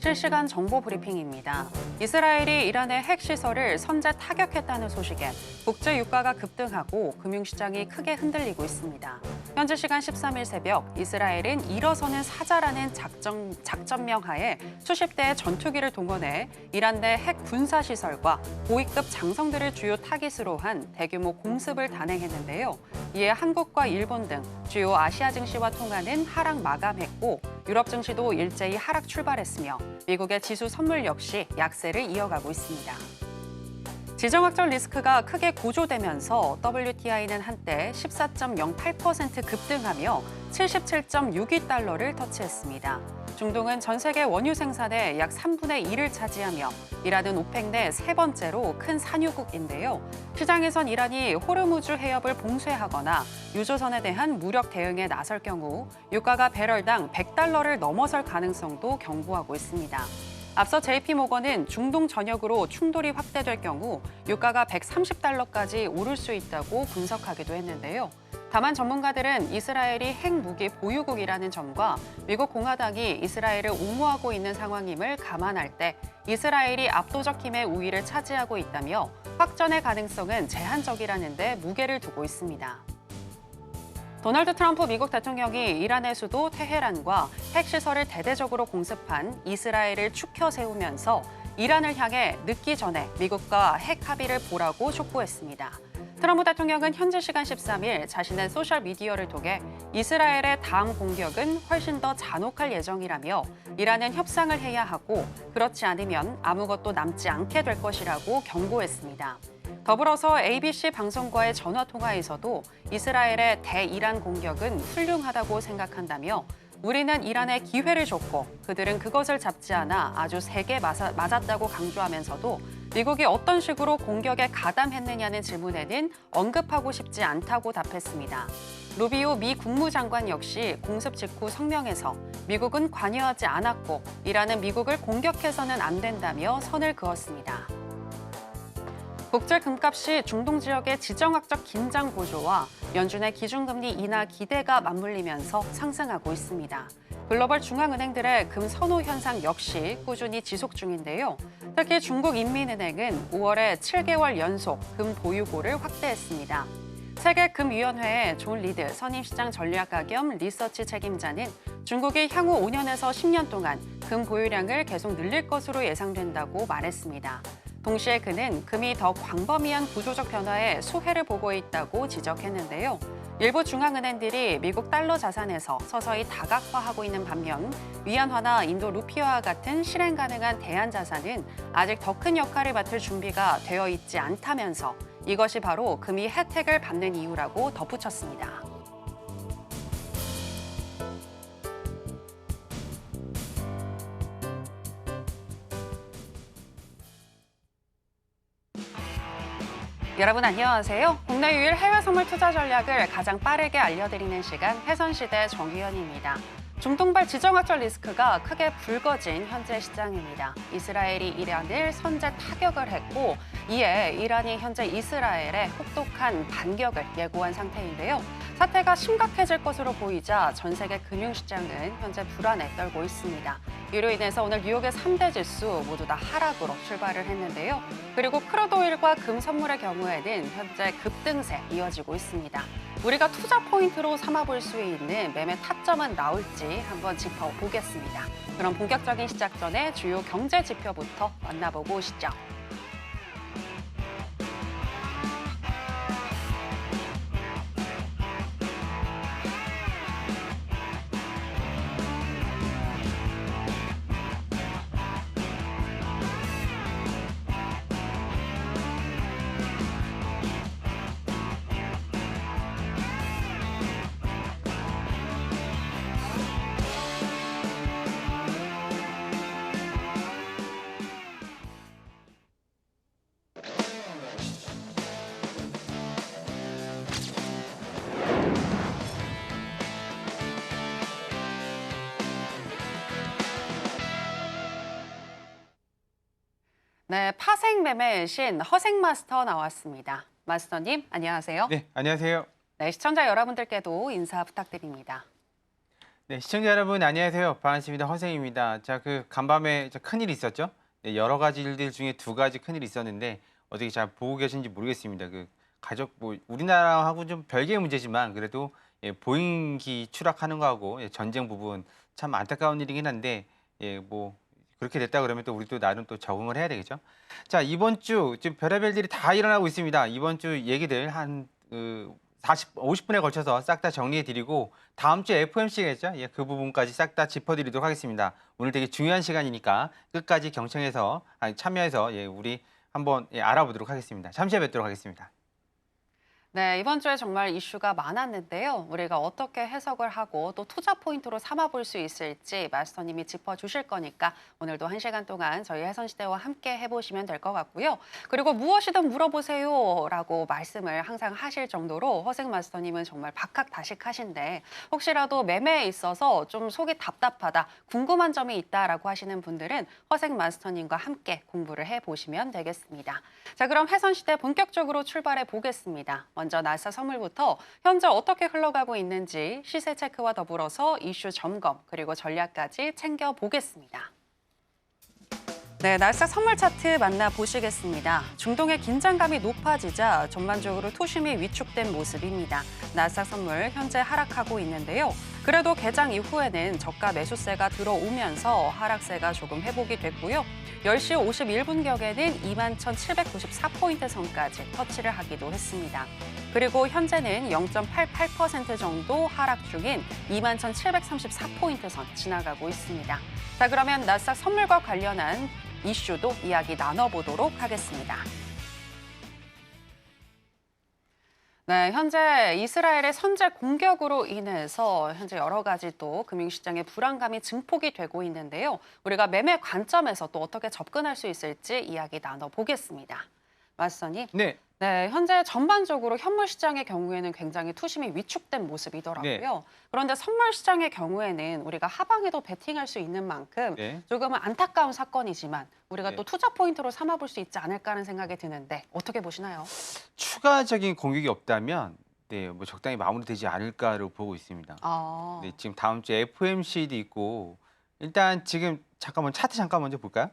실시간 정보 브리핑입니다. 이스라엘이 이란의 핵시설을 선제 타격했다는 소식에 국제 유가가 급등하고 금융시장이 크게 흔들리고 있습니다. 현지 시간 13일 새벽 이스라엘은 일어서는 사자라는 작전명 하에 수십 대의 전투기를 동원해 이란 내 핵 군사시설과 고위급 장성들을 주요 타깃으로 한 대규모 공습을 단행했는데요. 이에 한국과 일본 등 주요 아시아 증시와 통화는 하락 마감했고 유럽 증시도 일제히 하락 출발했으며 미국의 지수 선물 역시 약세를 이어가고 있습니다. 지정학적 리스크가 크게 고조되면서 WTI는 한때 14.08% 급등하며 77.62달러를 터치했습니다. 중동은 전 세계 원유 생산의 약 3분의 1을 차지하며 이란은 오펙 내 세 번째로 큰 산유국인데요. 시장에선 이란이 호르무즈 해협을 봉쇄하거나 유조선에 대한 무력 대응에 나설 경우 유가가 배럴당 100달러를 넘어설 가능성도 경고하고 있습니다. 앞서 JP모건은 중동 전역으로 충돌이 확대될 경우 유가가 130달러까지 오를 수 있다고 분석하기도 했는데요. 다만 전문가들은 이스라엘이 핵무기 보유국이라는 점과 미국 공화당이 이스라엘을 옹호하고 있는 상황임을 감안할 때 이스라엘이 압도적 힘의 우위를 차지하고 있다며 확전의 가능성은 제한적이라는 데 무게를 두고 있습니다. 도널드 트럼프 미국 대통령이 이란의 수도 테헤란과 핵시설을 대대적으로 공습한 이스라엘을 추켜 세우면서 이란을 향해 늦기 전에 미국과 핵 합의를 보라고 촉구했습니다. 트럼프 대통령은 현지 시간 13일 자신의 소셜미디어를 통해 이스라엘의 다음 공격은 훨씬 더 잔혹할 예정이라며 이란은 협상을 해야 하고 그렇지 않으면 아무것도 남지 않게 될 것이라고 경고했습니다. 더불어서 ABC 방송과의 전화통화에서도 이스라엘의 대이란 공격은 훌륭하다고 생각한다며 우리는 이란에 기회를 줬고 그들은 그것을 잡지 않아 아주 세게 맞았다고 강조하면서도 미국이 어떤 식으로 공격에 가담했느냐는 질문에는 언급하고 싶지 않다고 답했습니다. 루비오 미 국무장관 역시 공습 직후 성명에서 미국은 관여하지 않았고 이란은 미국을 공격해서는 안 된다며 선을 그었습니다. 국제 금값이 중동 지역의 지정학적 긴장 고조와 연준의 기준금리 인하 기대가 맞물리면서 상승하고 있습니다. 글로벌 중앙은행들의 금 선호 현상 역시 꾸준히 지속 중인데요. 특히 중국인민은행은 5월에 7개월 연속 금 보유고를 확대했습니다. 세계금위원회의 존 리드 선임시장 전략가 겸 리서치 책임자는 중국이 향후 5년에서 10년 동안 금 보유량을 계속 늘릴 것으로 예상된다고 말했습니다. 동시에 그는 금이 더 광범위한 구조적 변화에 수혜를 보고 있다고 지적했는데요. 일부 중앙은행들이 미국 달러 자산에서 서서히 다각화하고 있는 반면 위안화나 인도 루피화와 같은 실행 가능한 대안 자산은 아직 더 큰 역할을 맡을 준비가 되어 있지 않다면서 이것이 바로 금이 혜택을 받는 이유라고 덧붙였습니다. 여러분 안녕하세요. 국내 유일 해외 선물 투자 전략을 가장 빠르게 알려드리는 시간 해선시대 정유현입니다. 중동발 지정학적 리스크가 크게 불거진 현재 시장입니다. 이스라엘이 이란을 선제 타격을 했고 이에 이란이 현재 이스라엘에 혹독한 반격을 예고한 상태인데요. 사태가 심각해질 것으로 보이자 전 세계 금융시장은 현재 불안에 떨고 있습니다. 이로 인해서 오늘 뉴욕의 3대 지수 모두 다 하락으로 출발을 했는데요. 그리고 크루드오일과 금 선물의 경우에는 현재 급등세 이어지고 있습니다. 우리가 투자 포인트로 삼아볼 수 있는 매매 타점은 나올지 한번 짚어보겠습니다. 그럼 본격적인 시작 전에 주요 경제 지표부터 만나보고 오시죠. 네, 파생 매매의 신 허생 마스터 나왔습니다. 마스터님, 안녕하세요. 네, 안녕하세요. 네, 시청자 여러분들께도 인사 부탁드립니다. 네, 시청자 여러분 안녕하세요. 반갑습니다. 허생입니다. 자, 간밤에 큰일이 있었죠? 네, 여러 가지 일들 중에 두 가지 큰일이 있었는데 어떻게 잘 보고 계신지 모르겠습니다. 가족 우리나라하고 좀 별개의 문제지만 그래도 보잉기 추락하는 거하고 전쟁 부분 참 안타까운 일이긴 한데 그렇게 됐다 그러면 또 우리도 나름 또 적응을 해야 되겠죠. 자, 이번 주 지금 별의별 일이 다 일어나고 있습니다. 이번 주 얘기들 한 50분에 걸쳐서 싹 다 정리해 드리고 다음 주에 FOMC겠죠? 예, 그 부분까지 싹 다 짚어드리도록 하겠습니다. 오늘 되게 중요한 시간이니까 끝까지 참여해서 우리 한번 알아보도록 하겠습니다. 잠시 후에 뵙도록 하겠습니다. 네, 이번 주에 정말 이슈가 많았는데요. 우리가 어떻게 해석을 하고 또 투자 포인트로 삼아볼 수 있을지 마스터님이 짚어주실 거니까 오늘도 1시간 동안 저희 해선시대와 함께 해보시면 될 것 같고요. 그리고 무엇이든 물어보세요라고 말씀을 항상 하실 정도로 허생 마스터님은 정말 박학다식하신데 혹시라도 매매에 있어서 좀 속이 답답하다, 궁금한 점이 있다라고 하시는 분들은 허생 마스터님과 함께 공부를 해보시면 되겠습니다. 자, 그럼 해선시대 본격적으로 출발해 보겠습니다. 먼저 나사 선물부터 현재 어떻게 흘러가고 있는지 시세 체크와 더불어서 이슈 점검 그리고 전략까지 챙겨보겠습니다. 네, 나스닥 선물 차트 만나보시겠습니다. 중동의 긴장감이 높아지자 전반적으로 투심이 위축된 모습입니다. 나스닥 선물 현재 하락하고 있는데요. 그래도 개장 이후에는 저가 매수세가 들어오면서 하락세가 조금 회복이 됐고요. 10시 51분경에는 21,794포인트 선까지 터치를 하기도 했습니다. 그리고 현재는 0.88% 정도 하락 중인 21,734포인트 선 지나가고 있습니다. 자, 그러면 나스닥 선물과 관련한 이슈도 이야기 나눠보도록 하겠습니다. 네, 현재 이스라엘의 선제 공격으로 인해서 현재 여러 가지 또 금융시장의 불안감이 증폭이 되고 있는데요. 우리가 매매 관점에서 또 어떻게 접근할 수 있을지 이야기 나눠보겠습니다. 마스터님. 네. 네, 현재 전반적으로 현물 시장의 경우에는 굉장히 투심이 위축된 모습이더라고요. 네. 그런데 선물 시장의 경우에는 우리가 하방에도 베팅할 수 있는 만큼 네. 조금은 안타까운 사건이지만 우리가 네. 또 투자 포인트로 삼아볼 수 있지 않을까 하는 생각이 드는데 어떻게 보시나요? 추가적인 공격이 없다면 적당히 마무리되지 않을까로 보고 있습니다. 아, 네, 지금 다음 주에 FOMC도 있고 일단 지금 차트 잠깐 먼저 볼까요?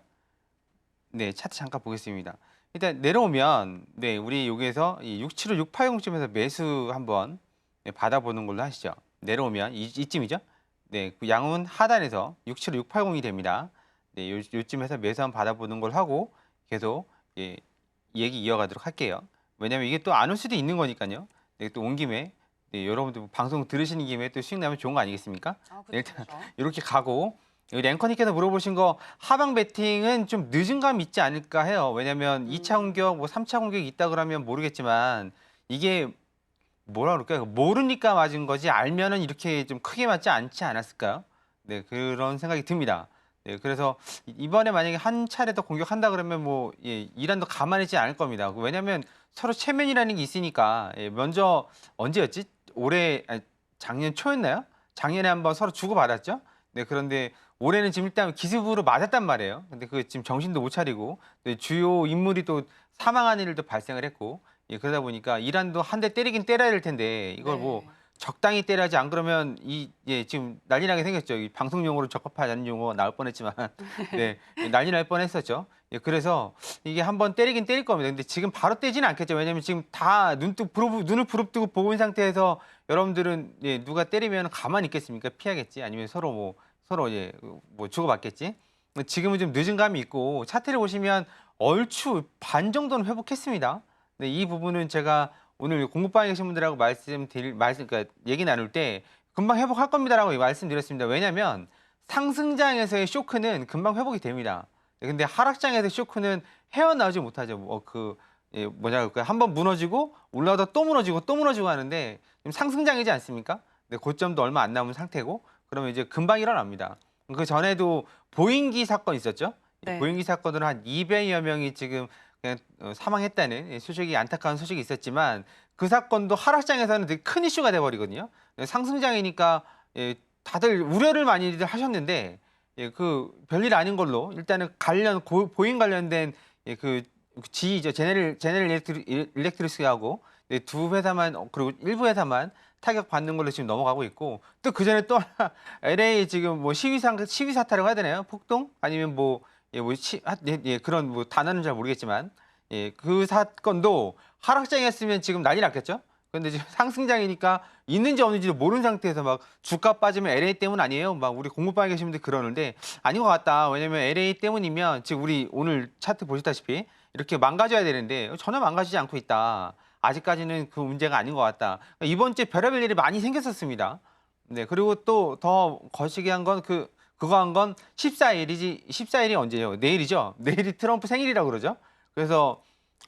네, 차트 잠깐 보겠습니다. 일단 내려오면 우리 여기에서 이 675,680쯤에서 매수 한번 받아보는 걸로 하시죠. 내려오면 이쯤이죠. 네, 그 양은 하단에서 675,680이 됩니다. 네, 요쯤에서 매수 한번 받아보는 걸 하고 계속 얘기 이어가도록 할게요. 왜냐면 이게 또 안 올 수도 있는 거니까요. 네, 또 온 김에 여러분들 방송 들으시는 김에 또 수익 나면 좋은 거 아니겠습니까? 네, 일단 이렇게 가고 랭커님께서 물어보신 거 하방 베팅은 좀 늦은 감이 있지 않을까 해요. 왜냐면 2차 공격, 3차 공격이 있다 그러면 모르겠지만 이게 뭐라 그럴까요? 모르니까 맞은 거지 알면은 이렇게 좀 크게 맞지 않지 않았을까요? 네, 그런 생각이 듭니다. 네, 그래서 이번에 만약에 한 차례 더 공격한다 그러면 이란도 가만히 있지 않을 겁니다. 왜냐면 서로 체면이라는 게 있으니까 먼저 언제였지? 작년 초였나요? 작년에 한번 서로 주고받았죠? 네, 그런데 올해는 지금 일단 기습으로 맞았단 말이에요. 근데 지금 정신도 못 차리고 주요 인물이 또 사망하는 일도 발생을 했고 그러다 보니까 이란도 한 대 때리긴 때려야 될 텐데 이걸 네. 적당히 때려야지 안 그러면 지금 난리 나게 생겼죠. 이 방송용어로 적합하지 않은 용어가 나올 뻔했지만 네, 난리 날 뻔했었죠. 그래서 이게 한번 때리긴 때릴 겁니다. 근데 지금 바로 때리지는 않겠죠. 왜냐면 지금 다 눈을 부릅뜨고 보고 있는 상태에서 여러분들은 누가 때리면 가만히 있겠습니까? 피하겠지. 아니면 서로 주고받겠지. 지금은 좀 늦은 감이 있고 차트를 보시면 얼추 반 정도는 회복했습니다. 네, 이 부분은 제가 오늘 공부방에 계신 분들하고 그러니까 얘기 나눌 때 금방 회복할 겁니다라고 말씀드렸습니다. 왜냐하면 상승장에서의 쇼크는 금방 회복이 됩니다. 근데 하락장에서의 쇼크는 헤어나오지 못하죠. 한번 무너지고 올라가다 또 무너지고 또 무너지고 하는데 지금 상승장이지 않습니까? 네, 고점도 얼마 안 남은 상태고 그러면 이제 금방 일어납니다. 그 전에도 보잉기 사건 있었죠? 네. 보잉기 사건으로 한 200여 명이 지금 그냥 사망했다는 소식이 안타까운 소식이 있었지만 그 사건도 하락장에서는 되게 큰 이슈가 돼버리거든요. 상승장이니까 다들 우려를 많이들 하셨는데 그 별일 아닌 걸로 일단은 보잉 관련된 그 GE죠. 제네럴 일렉트리스하고 두 회사만 그리고 일부 회사만 타격 받는 걸로 지금 넘어가고 있고 또 그 전에 또 하나 LA 지금 뭐 시위 사태라고 해야 되나요? 폭동 아니면 뭐 예, 그런 뭐 단어는 잘 모르겠지만 예, 그 사건도 하락장이었으면 지금 난리 났겠죠? 그런데 지금 상승장이니까 있는지 없는지도 모르는 상태에서 막 주가 빠지면 LA 때문 아니에요? 막 우리 공부방에 계신 분들 그러는데 아닌 것 같다. 왜냐면 LA 때문이면 지금 우리 오늘 차트 보시다시피 이렇게 망가져야 되는데 전혀 망가지지 않고 있다. 아직까지는 그 문제가 아닌 것 같다. 이번 주에 별의별 일이 많이 생겼었습니다. 네, 그리고 또 더 거시기 한 건 그거 한 건 14일이지. 14일이 언제예요? 내일이죠. 내일이 트럼프 생일이라고 그러죠. 그래서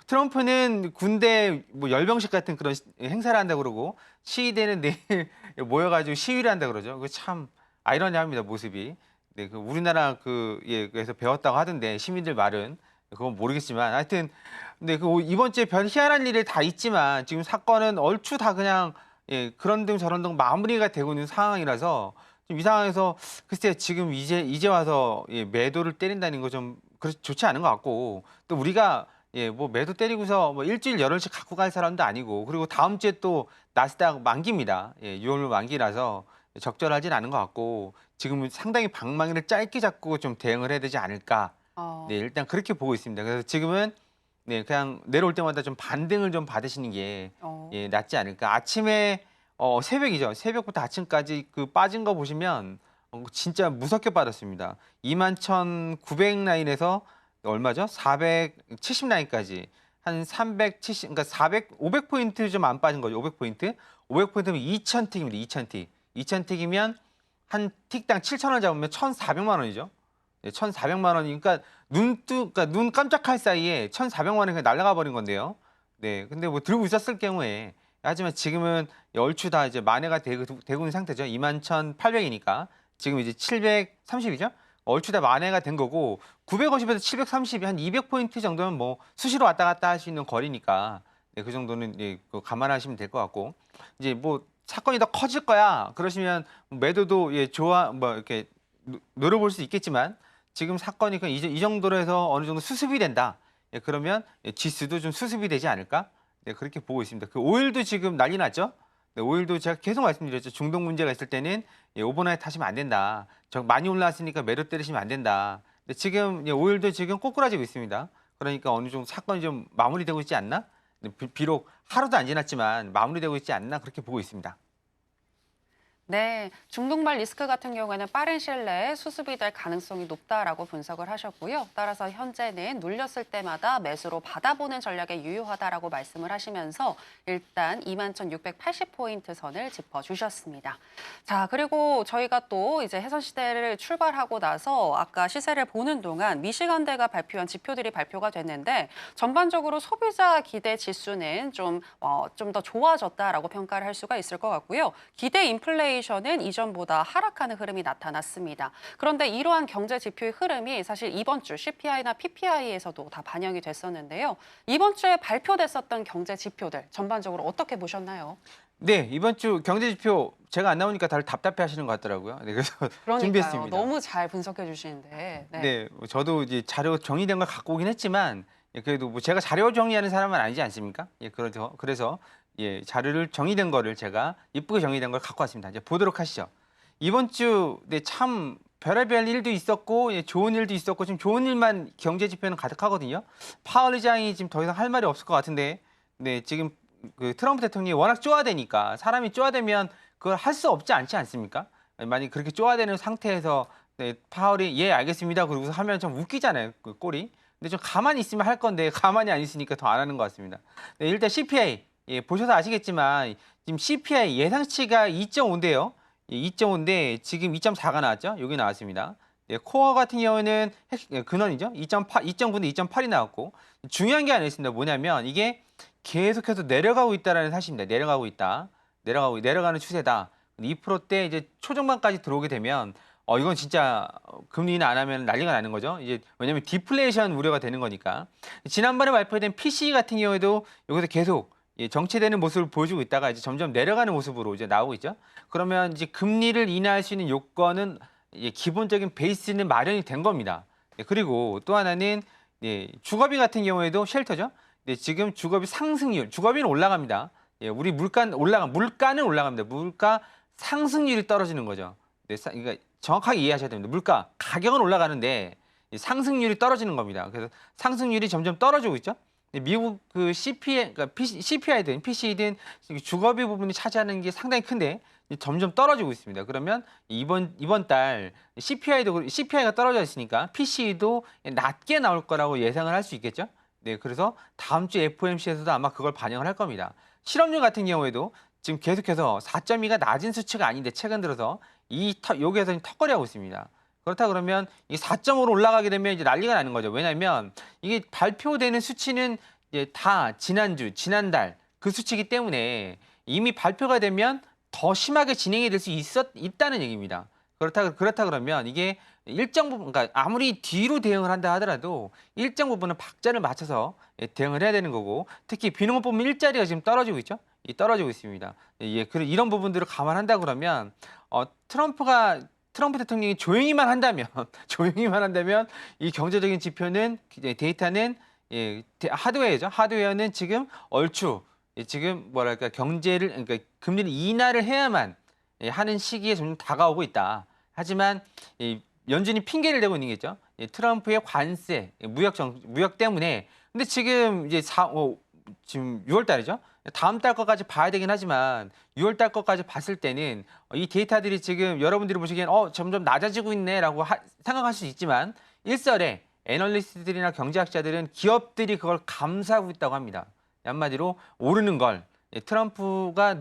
트럼프는 군대 뭐 열병식 같은 그런 행사를 한다고 그러고 시위대는 내일 모여가지고 시위를 한다고 그러죠. 그 참 아이러니합니다, 모습이. 네, 그 우리나라 그에서 배웠다고 하던데 시민들 말은 그건 모르겠지만 하여튼 근데 그 이번 주에 별 희한한 일이 다 있지만 지금 사건은 얼추 다 그냥 예, 그런 등 저런 등 마무리가 되고 있는 상황이라서 좀 이 상황에서 글쎄 지금 이제 와서 예, 매도를 때린다는 거 좀 좋지 않은 것 같고 또 우리가 예, 뭐 매도 때리고서 뭐 일주일 열흘씩 갖고 갈 사람도 아니고 그리고 다음 주에 또 나스닥 만기입니다. 예, 6월 만기라서 적절하진 않은 것 같고 지금은 상당히 방망이를 짧게 잡고 좀 대응을 해야 되지 않을까. 네, 일단 그렇게 보고 있습니다. 그래서 지금은 네, 그냥 내려올 때마다 좀 반등을 좀 받으시는 게 예, 낫지 않을까. 아침에 새벽이죠. 새벽부터 아침까지 그 빠진 거 보시면 진짜 무섭게 빠졌습니다. 21,900 라인에서 얼마죠? 470 라인까지 한 370, 그러니까 500포인트 좀 안 빠진 거죠. 500포인트. 500포인트면 2,000틱입니다. 2,000틱. 2,000틱이면 한 틱당 7,000원 잡으면 1,400만 원이죠. 네, 1,400만 원이니까 그러니까 눈 깜짝할 사이에 1,400만 원이 그냥 날아가 버린 건데요. 네, 근데 뭐 들고 있었을 경우에 하지만 지금은 얼추 다 이제 만회가 되고 있는 상태죠. 21,800이니까 지금 이제 730이죠. 얼추 다 만회가 된 거고 950에서 730이 한 200포인트 정도면 뭐 수시로 왔다 갔다 할 수 있는 거리니까 네, 그 정도는 예, 감안하시면 될 것 같고 이제 뭐 사건이 더 커질 거야 그러시면 매도도 예, 뭐 이렇게 노려볼 수 있겠지만 지금 사건이 그냥 이 정도로 해서 어느 정도 수습이 된다. 예, 그러면 예, 지수도 좀 수습이 되지 않을까? 네, 그렇게 보고 있습니다. 그 오일도 지금 난리 났죠? 네, 오일도 제가 계속 말씀드렸죠. 중동 문제가 있을 때는 예, 오버나이트 하시면 안 된다. 많이 올라왔으니까 매도 때리시면 안 된다. 근데 지금 예, 오일도 지금 꼬꾸라지고 있습니다. 그러니까 어느 정도 사건이 좀 마무리되고 있지 않나? 비록 하루도 안 지났지만 마무리되고 있지 않나 그렇게 보고 있습니다. 네, 중동발 리스크 같은 경우에는 빠른 시일 내에 수습이 될 가능성이 높다라고 분석을 하셨고요. 따라서 현재는 눌렸을 때마다 매수로 받아보는 전략에 유효하다라고 말씀을 하시면서 일단 21,680포인트 선을 짚어주셨습니다. 자, 그리고 저희가 또 이제 해선 시대를 출발하고 나서 아까 시세를 보는 동안 미시간대가 발표한 지표들이 발표가 됐는데 전반적으로 소비자 기대 지수는 좀 더 좋아졌다라고 평가를 할 수가 있을 것 같고요. 기대 인플레이션은 이전보다 하락하는 흐름이 나타났습니다. 그런데 이러한 경제 지표의 흐름이 사실 이번 주 CPI나 PPI에서도 다 반영이 됐었는데요. 이번 주에 발표됐었던 경제 지표들 전반적으로 어떻게 보셨나요? 네, 이번 주 경제 지표 제가 안 나오니까 다들 답답해 하시는 것 같더라고요. 네, 그래서 그러니까요. 준비했습니다. 너무 잘 분석해 주시는데. 네, 저도 이제 자료 정리된 걸 갖고 오긴 했지만 예, 그래도 뭐 제가 자료 정리하는 사람은 아니지 않습니까? 예, 그래서 예, 자료를 정리된 거를 제가 이쁘게 정리된 걸 갖고 왔습니다. 이제 보도록 하시죠. 이번 주 네, 참 별의별 일도 있었고 예, 좋은 일도 있었고 지금 좋은 일만 경제 지표는 가득하거든요. 파월 의장이 지금 더 이상 할 말이 없을 것 같은데 네, 지금 그 트럼프 대통령이 워낙 쪼아대니까 사람이 쪼아대면 그걸 할 수 없지 않지 않습니까? 만약 그렇게 쪼아대는 상태에서 네, 파월이 예 알겠습니다 그러고서 하면 좀 웃기잖아요 그 꼴이. 근데 좀 가만히 있으면 할 건데 가만히 안 있으니까 더 안 하는 것 같습니다. 네, 일단 CPI 예, 보셔서 아시겠지만 지금 CPI 예상치가 2.5인데요. 예, 2.5인데 지금 2.4가 나왔죠. 여기 나왔습니다. 예, 코어 같은 경우에는 근원이죠. 2.8, 2.9인데 2.8이 나왔고 중요한 게 하나 있습니다. 뭐냐면 이게 계속해서 내려가고 있다라는 사실입니다. 내려가고 있다. 내려가는 추세다. 2%대 이제 초중반까지 들어오게 되면 이건 진짜 금리 인하 안 하면 난리가 나는 거죠. 이제 왜냐면 디플레이션 우려가 되는 거니까. 지난번에 발표된 PCE 같은 경우에도 여기서 계속 예, 정체되는 모습을 보여주고 있다가 이제 점점 내려가는 모습으로 이제 나오고 있죠. 그러면 이제 금리를 인하할 수 있는 요건은 예, 기본적인 베이스는 마련이 된 겁니다. 예, 그리고 또 하나는 예, 주거비 같은 경우에도 쉘터죠. 네, 지금 주거비 상승률, 주거비는 올라갑니다. 예, 우리 물가는 올라갑니다. 물가 상승률이 떨어지는 거죠. 네, 그러니까 정확하게 이해하셔야 됩니다. 물가 가격은 올라가는데 이 상승률이 떨어지는 겁니다. 그래서 상승률이 점점 떨어지고 있죠. 미국 그 CPI, 그러니까 CPI든 PC든 주거비 부분이 차지하는 게 상당히 큰데 점점 떨어지고 있습니다. 그러면 이번 달 CPI가 떨어져 있으니까 PC도 낮게 나올 거라고 예상을 할 수 있겠죠. 네, 그래서 다음 주 FOMC에서도 아마 그걸 반영을 할 겁니다. 실업률 같은 경우에도 지금 계속해서 4.2가 낮은 수치가 아닌데 최근 들어서 여기에서 턱걸이하고 있습니다. 그렇다 그러면 이 4.5로 올라가게 되면 이제 난리가 나는 거죠. 왜냐하면 이게 발표되는 수치는 이제 다 지난달 그 수치이기 때문에 이미 발표가 되면 더 심하게 진행이 될 수 있다는 얘기입니다. 그렇다 그러면 이게 일정 부분, 그러니까 아무리 뒤로 대응을 한다 하더라도 일정 부분은 박자를 맞춰서 대응을 해야 되는 거고, 특히 비농업 부문 일자리가 지금 떨어지고 있죠. 떨어지고 있습니다. 예, 이런 부분들을 감안한다 그러면 트럼프 대통령이 조용히만 한다면 이 경제적인 지표는 데이터는 하드웨어죠. 하드웨어는 지금 얼추 지금 뭐랄까 그러니까 금리를 인하를 해야만 하는 시기에 좀 다가오고 있다. 하지만 연준이 핑계를 대고 있는 게죠. 트럼프의 관세, 무역 때문에. 근데 지금 이제 지금 6월 달이죠. 다음 달 것까지 봐야 되긴 하지만 6월 달 것까지 봤을 때는 이 데이터들이 지금 여러분들이 보시기엔 점점 낮아지고 있네라고 생각할 수 있지만 일설에 애널리스트들이나 경제학자들은 기업들이 그걸 감수하고 있다고 합니다. 한마디로 오르는 걸 트럼프가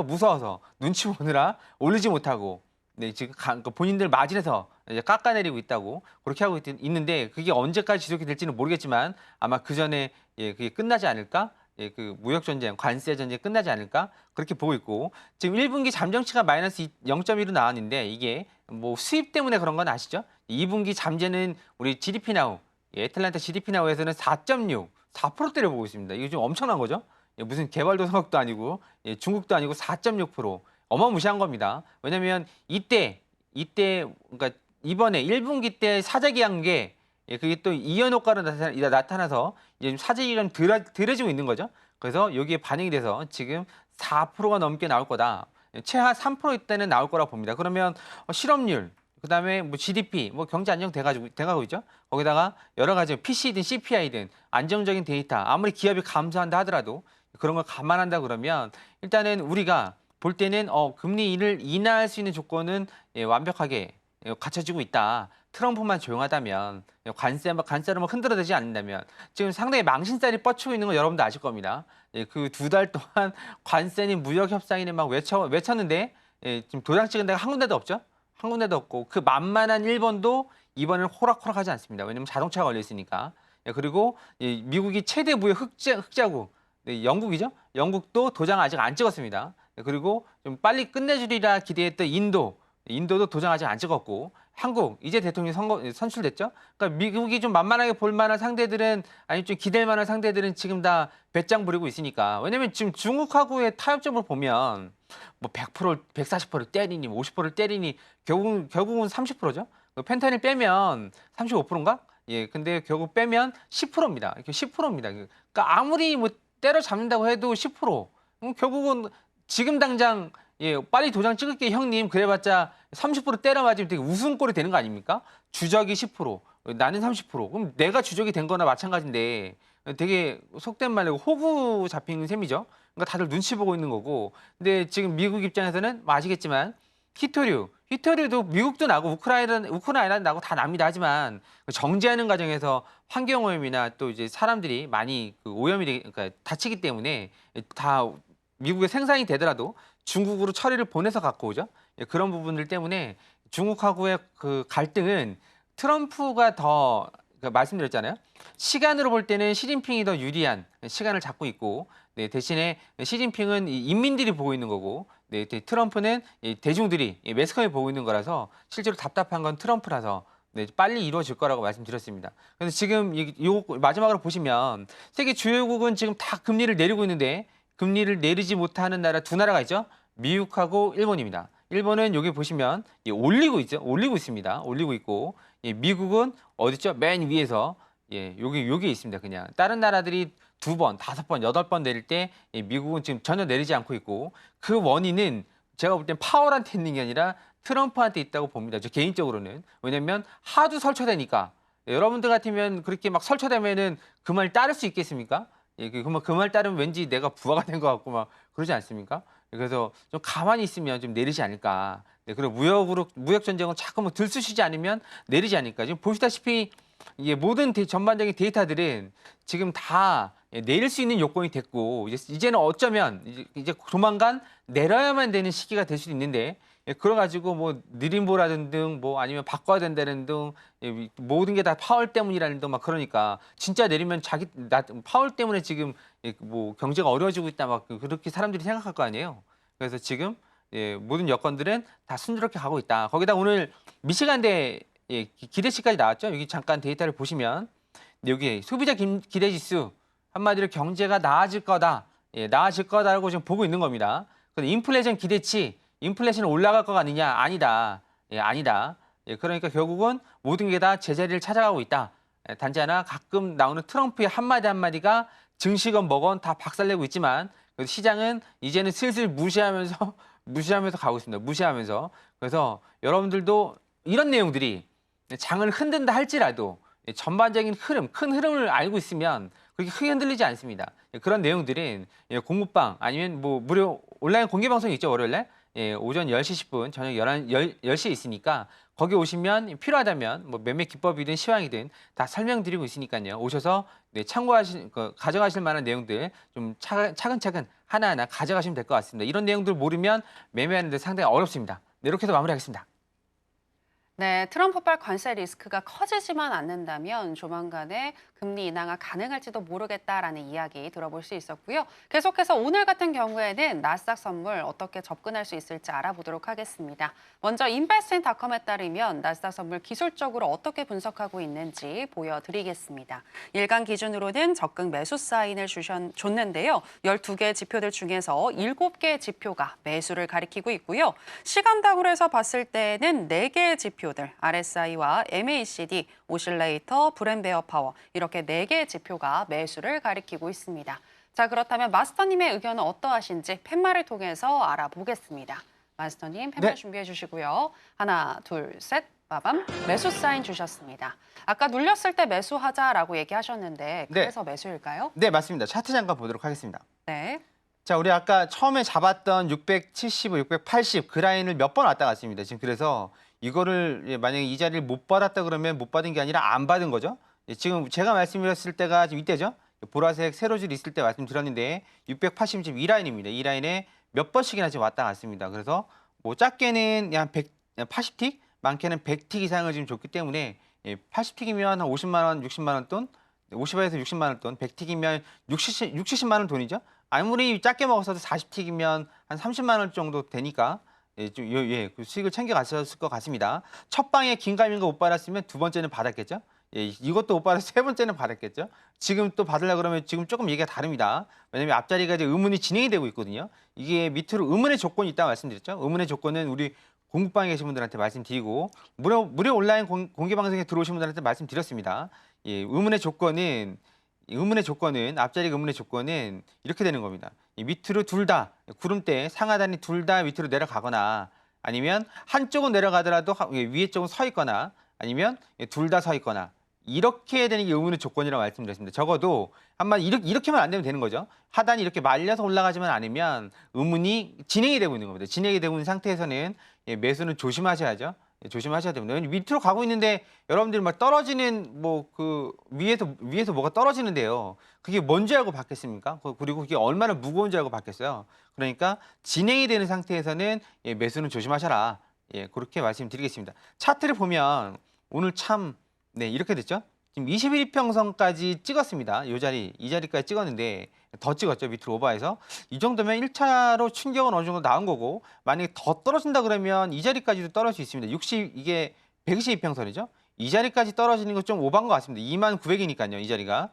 무서워서 눈치 보느라 올리지 못하고 지금 본인들 마진에서 이제 깎아내리고 있다고 그렇게 하고 있는데 그게 언제까지 지속이 될지는 모르겠지만 아마 그 전에 그게 끝나지 않을까? 그 무역 전쟁, 관세 전쟁이 끝나지 않을까? 그렇게 보고 있고 지금 1분기 잠정치가 마이너스 0.1로 나왔는데 이게 뭐 수입 때문에 그런 건 아시죠? 2분기 잠재는 우리 GDP 나우, 애틀란타 GDP 나우에서는 4.6, 4%대를 보고 있습니다. 이거 좀 엄청난 거죠? 무슨 개발도상국도 아니고 중국도 아니고 4.6%. 어마무시한 겁니다. 왜냐하면 이때 그러니까 이번에 1분기 때 사재기한 게 그게 또 이연 효과로 나타나서 이제 사재기가 덜해지고 있는 거죠. 그래서 여기에 반영이 돼서 지금 4%가 넘게 나올 거다. 최하 3%대는 나올 거라고 봅니다. 그러면 실업률, 그다음에 뭐 GDP, 뭐 경제 안정 돼가고 있죠. 거기다가 여러 가지 PC든 CPI든 안정적인 데이터, 아무리 기업이 감소한다 하더라도 그런 걸 감안한다 그러면 일단은 우리가 볼 때는 금리를 인하할 수 있는 조건은 완벽하게 갖춰지고 있다. 트럼프만 조용하다면 관세를 흔들어대지 않는다면 지금 상당히 망신살이 뻗치고 있는 거 여러분도 아실 겁니다. 그 2달 동안 관세니 무역 협상이니 막 외쳤는데 지금 도장 찍은 데가 한 군데도 없죠. 한 군데도 없고 그 만만한 일본도 이번에는 호락호락하지 않습니다. 왜냐하면 자동차가 걸려 있으니까. 그리고 미국이 최대 무역 흑자국 영국이죠. 영국도 도장 아직 안 찍었습니다. 그리고 좀 빨리 끝내주리라 기대했던 인도도 도장 아직 안 찍었고 한국 이제 대통령이 선출됐죠. 그러니까 미국이 좀 만만하게 볼 만한 상대들은 아니 좀 기댈 만한 상대들은 지금 다 배짱 부리고 있으니까. 왜냐면 지금 중국하고의 타협점을 보면 뭐 100%, 140%를 때리니 50%를 때리니 결국은 30%죠. 펜타닐 빼면 35%인가? 예, 근데 결국 빼면 10%입니다. 이렇게 10%입니다. 그러니까 아무리 뭐 때려잡는다고 해도 10%. 결국은 지금 당장 빨리 도장 찍을게 형님 그래봤자 30% 때려 맞으면 되게 웃음꼴이 되는 거 아닙니까? 주적이 10%, 나는 30%. 그럼 내가 주적이 된 거나 마찬가지인데 되게 속된 말로 호구 잡힌 셈이죠. 그러니까 다들 눈치 보고 있는 거고. 근데 지금 미국 입장에서는 아시겠지만 히토류도 미국도 나고 우크라이나 나고 다 납니다. 하지만 정제하는 과정에서 환경오염이나 또 이제 사람들이 많이 그러니까 다치기 때문에 다 미국에 생산이 되더라도 중국으로 처리를 보내서 갖고 오죠. 그런 부분들 때문에 중국하고의 그 갈등은 트럼프가 더 말씀드렸잖아요. 시간으로 볼 때는 시진핑이 더 유리한 시간을 잡고 있고 대신에 시진핑은 인민들이 보고 있는 거고 트럼프는 대중들이 매스컴이 보고 있는 거라서 실제로 답답한 건 트럼프라서 빨리 이루어질 거라고 말씀드렸습니다. 그래서 지금 요 마지막으로 보시면 세계 주요국은 지금 다 금리를 내리고 있는데 금리를 내리지 못하는 나라 두 나라가 있죠. 미국하고 일본입니다. 일본은 여기 보시면 올리고 있습니다. 올리고 있고 미국은 어딨죠? 맨 위에서 요게 있습니다. 그냥 다른 나라들이 2번, 5번, 8번 내릴 때 미국은 지금 전혀 내리지 않고 있고 그 원인은 제가 볼 땐 파월한테 있는 게 아니라 트럼프한테 있다고 봅니다. 저 개인적으로는. 왜냐면 하도 설쳐대니까. 여러분들 같으면 그렇게 막 설쳐대면은 그 말 따를 수 있겠습니까? 그 말 따르면 왠지 내가 부하가 된 것 같고 막 그러지 않습니까? 그래서 좀 가만히 있으면 좀 내리지 않을까. 그리고 무역 전쟁을 자꾸 뭐 들쑤시지 않으면 내리지 않을까. 지금 보시다시피 이게 모든 전반적인 데이터들은 지금 다 내릴 수 있는 요건이 됐고 이제는 어쩌면 이제 조만간 내려야만 되는 시기가 될 수도 있는데 그래 가지고 뭐 느림보라든 등 뭐 아니면 바꿔야 된다는 등 모든 게 다 파월 때문이라는 등 막 그러니까 진짜 내리면 파월 때문에 지금 뭐 경제가 어려워지고 있다 막 그렇게 사람들이 생각할 거 아니에요. 그래서 지금 모든 여건들은 다 순조롭게 가고 있다. 거기다 오늘 미시간대 기대치까지 나왔죠. 여기 잠깐 데이터를 보시면 여기 소비자 기대지수 한마디로 경제가 나아질 거다. 나아질 거다라고 지금 보고 있는 겁니다. 근데 인플레이션 기대치, 인플레이션 올라갈 거가 아니냐? 아니다. 아니다. 그러니까 결국은 모든 게 다 제자리를 찾아가고 있다. 단지 하나 가끔 나오는 트럼프의 한마디 한마디가 증시건 뭐건 다 박살내고 있지만 시장은 이제는 슬슬 무시하면서 가고 있습니다. 무시하면서. 그래서 여러분들도 이런 내용들이 장을 흔든다 할지라도 전반적인 흐름, 큰 흐름을 알고 있으면 그렇게 크게 흔들리지 않습니다. 그런 내용들은 공부방 아니면 뭐 무료 온라인 공개 방송이 있죠, 월요일에. 오전 10시 10분, 저녁 10시에 있으니까 거기 오시면 필요하다면 뭐 매매 기법이든 시황이든 다 설명드리고 있으니까요. 오셔서 가져가실 만한 내용들 좀 차근차근 하나하나 가져가시면 될 것 같습니다. 이런 내용들 모르면 매매하는 데 상당히 어렵습니다. 네, 이렇게 해서 마무리하겠습니다. 네, 트럼프발 관세 리스크가 커지지만 않는다면 조만간에 금리 인하가 가능할지도 모르겠다라는 이야기 들어볼 수 있었고요. 계속해서 오늘 같은 경우에는 나스닥 선물 어떻게 접근할 수 있을지 알아보도록 하겠습니다. 먼저 인베스트인닷컴에 따르면 나스닥 선물 기술적으로 어떻게 분석하고 있는지 보여드리겠습니다. 일간 기준으로는 적극 매수 사인을 줬는데요. 12개 지표들 중에서 7개 지표가 매수를 가리키고 있고요. 시간당으로 해서 봤을 때는 4개의 지표들 RSI와 MACD, 오실레이터, 브랜베어 파워 이렇게 4개의 지표가 매수를 가리키고 있습니다. 자, 그렇다면 마스터님의 의견은 어떠하신지 팻말을 통해서 알아보겠습니다. 마스터님 팻말 네. 준비해 주시고요. 하나, 둘, 셋, 빠밤. 매수 사인 주셨습니다. 아까 눌렸을 때 매수하자라고 얘기하셨는데 그래서 매수일까요? 네, 맞습니다. 차트 잠깐 보도록 하겠습니다. 네. 자, 우리 아까 처음에 잡았던 675, 680 그 라인을 몇 번 왔다 갔습니다. 지금 그래서 이거를 만약에 이 자리를 못 받았다 그러면 못 받은 게 아니라 안 받은 거죠. 지금 제가 말씀드렸을 때가 지금 이때죠. 보라색 세로줄 있을 때 말씀드렸는데 680 지금 이 라인입니다. 이 라인에 몇 번씩이나 지금 왔다 갔습니다. 그래서 뭐 작게는 한 80틱, 많게는 100틱 이상을 지금 줬기 때문에 80틱이면 한 50만 원, 60만 원 돈, 50에서 60만 원 돈, 100틱이면 70만 원 돈이죠. 아무리 작게 먹었어도 40틱이면 한 30만 원 정도 되니까 그 수익을 챙겨 가셨을 것 같습니다. 첫 방에 긴가민가 못 받았으면 두 번째는 받았겠죠. 이것도 못 받아서 세 번째는 받았겠죠. 지금 또 받으려고 그러면 지금 조금 얘기가 다릅니다. 왜냐하면 앞자리가 이제 의문이 진행이 되고 있거든요. 이게 밑으로 의문의 조건이 있다고 말씀드렸죠. 의문의 조건은 우리 공부방에 계신 분들한테 말씀드리고 무료 온라인 공개 방송에 들어오신 분들한테 말씀드렸습니다. 의문의 조건은 앞자리 의문의 조건은 이렇게 되는 겁니다. 이 밑으로 둘 다 구름대 상하단이 둘 다 밑으로 내려가거나 아니면 한쪽은 내려가더라도 위에 쪽은 서 있거나 아니면 둘 다 서 있거나 이렇게 되는 게 의문의 조건이라고 말씀드렸습니다. 적어도 한마디 이렇게만 안 되면 되는 거죠. 하단이 이렇게 말려서 올라가지만 않으면 의문이 진행이 되고 있는 겁니다. 진행이 되고 있는 상태에서는 매수는 조심하셔야죠. 조심하셔야 됩니다. 밑으로 가고 있는데 여러분들이 막 떨어지는 뭐 그 위에서 뭐가 떨어지는데요. 그게 뭔지 알고 받겠습니까? 그리고 그게 얼마나 무거운지 알고 받겠어요. 그러니까 진행이 되는 상태에서는 매수는 조심하셔라. 그렇게 말씀드리겠습니다. 차트를 보면 오늘 참 이렇게 됐죠. 지금 21평선까지 찍었습니다. 이 자리까지 찍었는데 더 찍었죠. 밑으로 오버해서. 이 정도면 1차로 충격은 어느 정도 나온 거고 만약에 더 떨어진다 그러면 이 자리까지도 떨어질 수 있습니다. 이게 122평선이죠. 이 자리까지 떨어지는 건 좀 오버한 것 같습니다. 29,900이니까요. 이 자리가.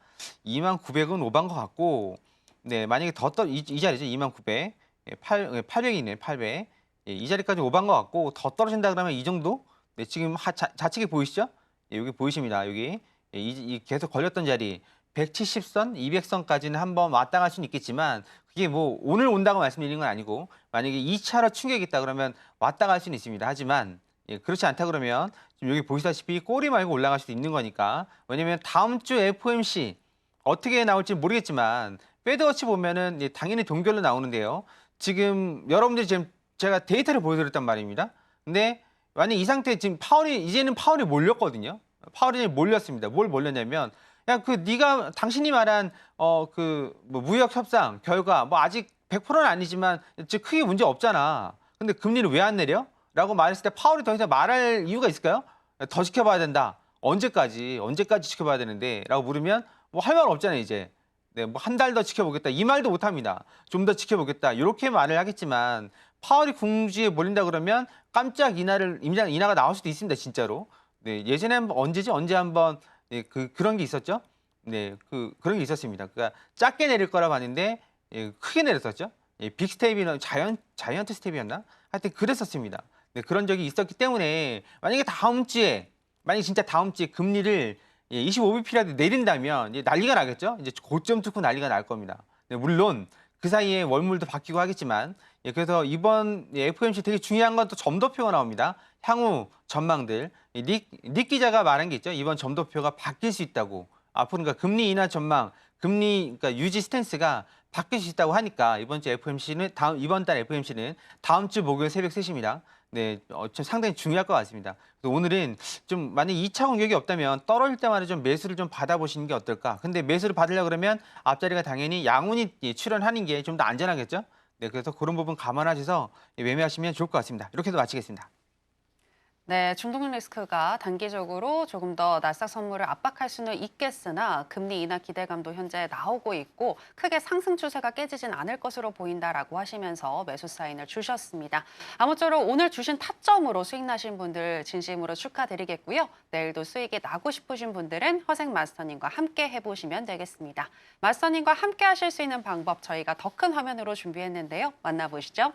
29,900은 오버한 것 같고 만약에 이 자리죠. 29,900. 800이네. 800. 이 자리까지 오버한 것 같고 더 떨어진다 그러면 이 정도? 지금 좌측에 보이시죠? 여기 보이십니다. 여기 계속 걸렸던 자리 170선, 200선까지는 한번 왔다 갈 수는 있겠지만 그게 뭐 오늘 온다고 말씀드리는 건 아니고 만약에 2차로 충격이 있다 그러면 왔다 갈 수는 있습니다. 하지만 그렇지 않다 그러면 지금 여기 보시다시피 꼬리 말고 올라갈 수도 있는 거니까 왜냐면 다음 주 FOMC 어떻게 나올지 모르겠지만 페드워치 보면은 당연히 동결로 나오는데요. 지금 여러분들이 지금 제가 데이터를 보여드렸단 말입니다. 근데 만약 이 상태 지금 이제는 파월이 몰렸거든요. 파월이 몰렸습니다. 뭘 몰렸냐면 그냥 당신이 말한 뭐 무역 협상 결과 뭐 아직 100%는 아니지만 즉 크게 문제 없잖아. 근데 금리를 왜 안 내려? 라고 말했을 때 파월이 더 이상 말할 이유가 있을까요? 더 지켜봐야 된다. 언제까지 지켜봐야 되는데 라고 물으면 뭐 할 말 없잖아요, 이제. 네, 뭐 한 달 더 지켜보겠다. 이 말도 못 합니다. 좀 더 지켜보겠다. 이렇게 말을 하겠지만 파월이 궁지에 몰린다 그러면 깜짝 인하가 나올 수도 있습니다, 진짜로. 네, 예전에 언제 한번 그런 게 있었죠? 네, 그런 게 있었습니다. 그러니까 작게 내릴 거라 봤는데 크게 내렸었죠. 빅 스텝이나 자이언트 스텝이었나? 하여튼 그랬었습니다. 네, 그런 적이 있었기 때문에 만약에 진짜 다음 주에 금리를 25bp라도 내린다면 이제 난리가 나겠죠. 이제 고점 뚫고 난리가 날 겁니다. 네, 물론 그 사이에 월물도 바뀌고 하겠지만 그래서 이번 FOMC 되게 중요한 건 또 점도표가 나옵니다. 향후 전망들. 닉 기자가 말한 게 있죠. 이번 점도표가 바뀔 수 있다고. 앞으로 그러니까 금리 인하 전망, 그러니까 유지 스탠스가 바뀔 수 있다고 하니까 이번 달 FOMC는 다음 주 목요일 새벽 3시입니다. 네, 좀 상당히 중요할 것 같습니다. 그래서 오늘은 좀 만약 2차 공격이 없다면 떨어질 때마다 좀 매수를 좀 받아보시는 게 어떨까? 근데 매수를 받으려고 그러면 앞자리가 당연히 양운이 출현하는 게 좀 더 안전하겠죠? 네, 그래서 그런 부분 감안하셔서 매매하시면 좋을 것 같습니다. 이렇게 해서 마치겠습니다. 네, 중동 리스크가 단기적으로 조금 더 나스닥 선물을 압박할 수는 있겠으나 금리 인하 기대감도 현재 나오고 있고 크게 상승 추세가 깨지진 않을 것으로 보인다라고 하시면서 매수 사인을 주셨습니다. 아무쪼록 오늘 주신 타점으로 수익 나신 분들 진심으로 축하드리겠고요. 내일도 수익이 나고 싶으신 분들은 허생 마스터님과 함께 해보시면 되겠습니다. 마스터님과 함께 하실 수 있는 방법 저희가 더 큰 화면으로 준비했는데요. 만나보시죠.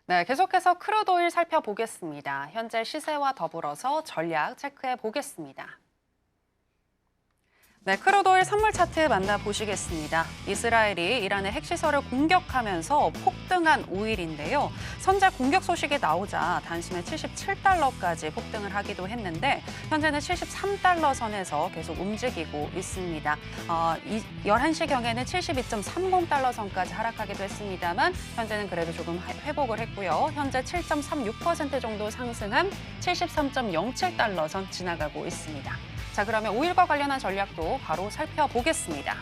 네, 계속해서 크루드 오일 살펴보겠습니다. 현재 시세와 더불어서 전략 체크해 보겠습니다. 네, 크루드 오일 선물 차트 만나보시겠습니다. 이스라엘이 이란의 핵시설을 공격하면서 폭등한 5일인데요. 선제 공격 소식이 나오자 단숨에 77달러까지 폭등을 하기도 했는데 현재는 73달러 선에서 계속 움직이고 있습니다. 11시경에는 72.30달러 선까지 하락하기도 했습니다만 현재는 그래도 조금 회복을 했고요. 현재 7.36% 정도 상승한 73.07달러 선 지나가고 있습니다. 자, 그러면 오일과 관련한 전략도 바로 살펴보겠습니다.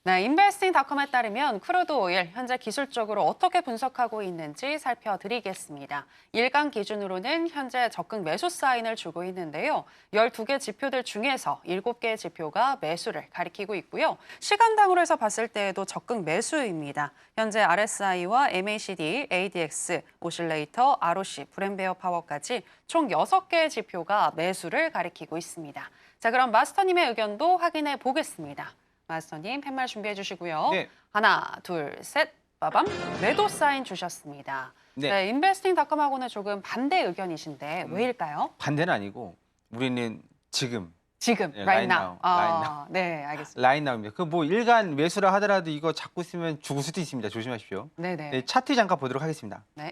네, 인베스팅닷컴에 따르면 크루드 오일 현재 기술적으로 어떻게 분석하고 있는지 살펴드리겠습니다. 일간 기준으로는 현재 적극 매수 사인을 주고 있는데요. 12개 지표들 중에서 7개의 지표가 매수를 가리키고 있고요. 시간당으로 해서 봤을 때에도 적극 매수입니다. 현재 RSI와 MACD, ADX, 오실레이터, ROC, 브랜베어 파워까지 총 6개의 지표가 매수를 가리키고 있습니다. 자, 그럼 마스터님의 의견도 확인해 보겠습니다. 마스터님 팻말 준비해 주시고요. 네. 하나, 둘, 셋, 빠밤. 매도 사인 주셨습니다. 네. 네, 인베스팅닷컴하고는 조금 반대 의견이신데 왜일까요? 반대는 아니고 우리는 지금 right right now. now. 네, 알겠습니다. 라인 나옵니다. 뭐 일간 매수라 하더라도 이거 잡고 있으면 죽을 수도 있습니다. 조심하십시오. 네네. 네, 차트 잠깐 보도록 하겠습니다. 네.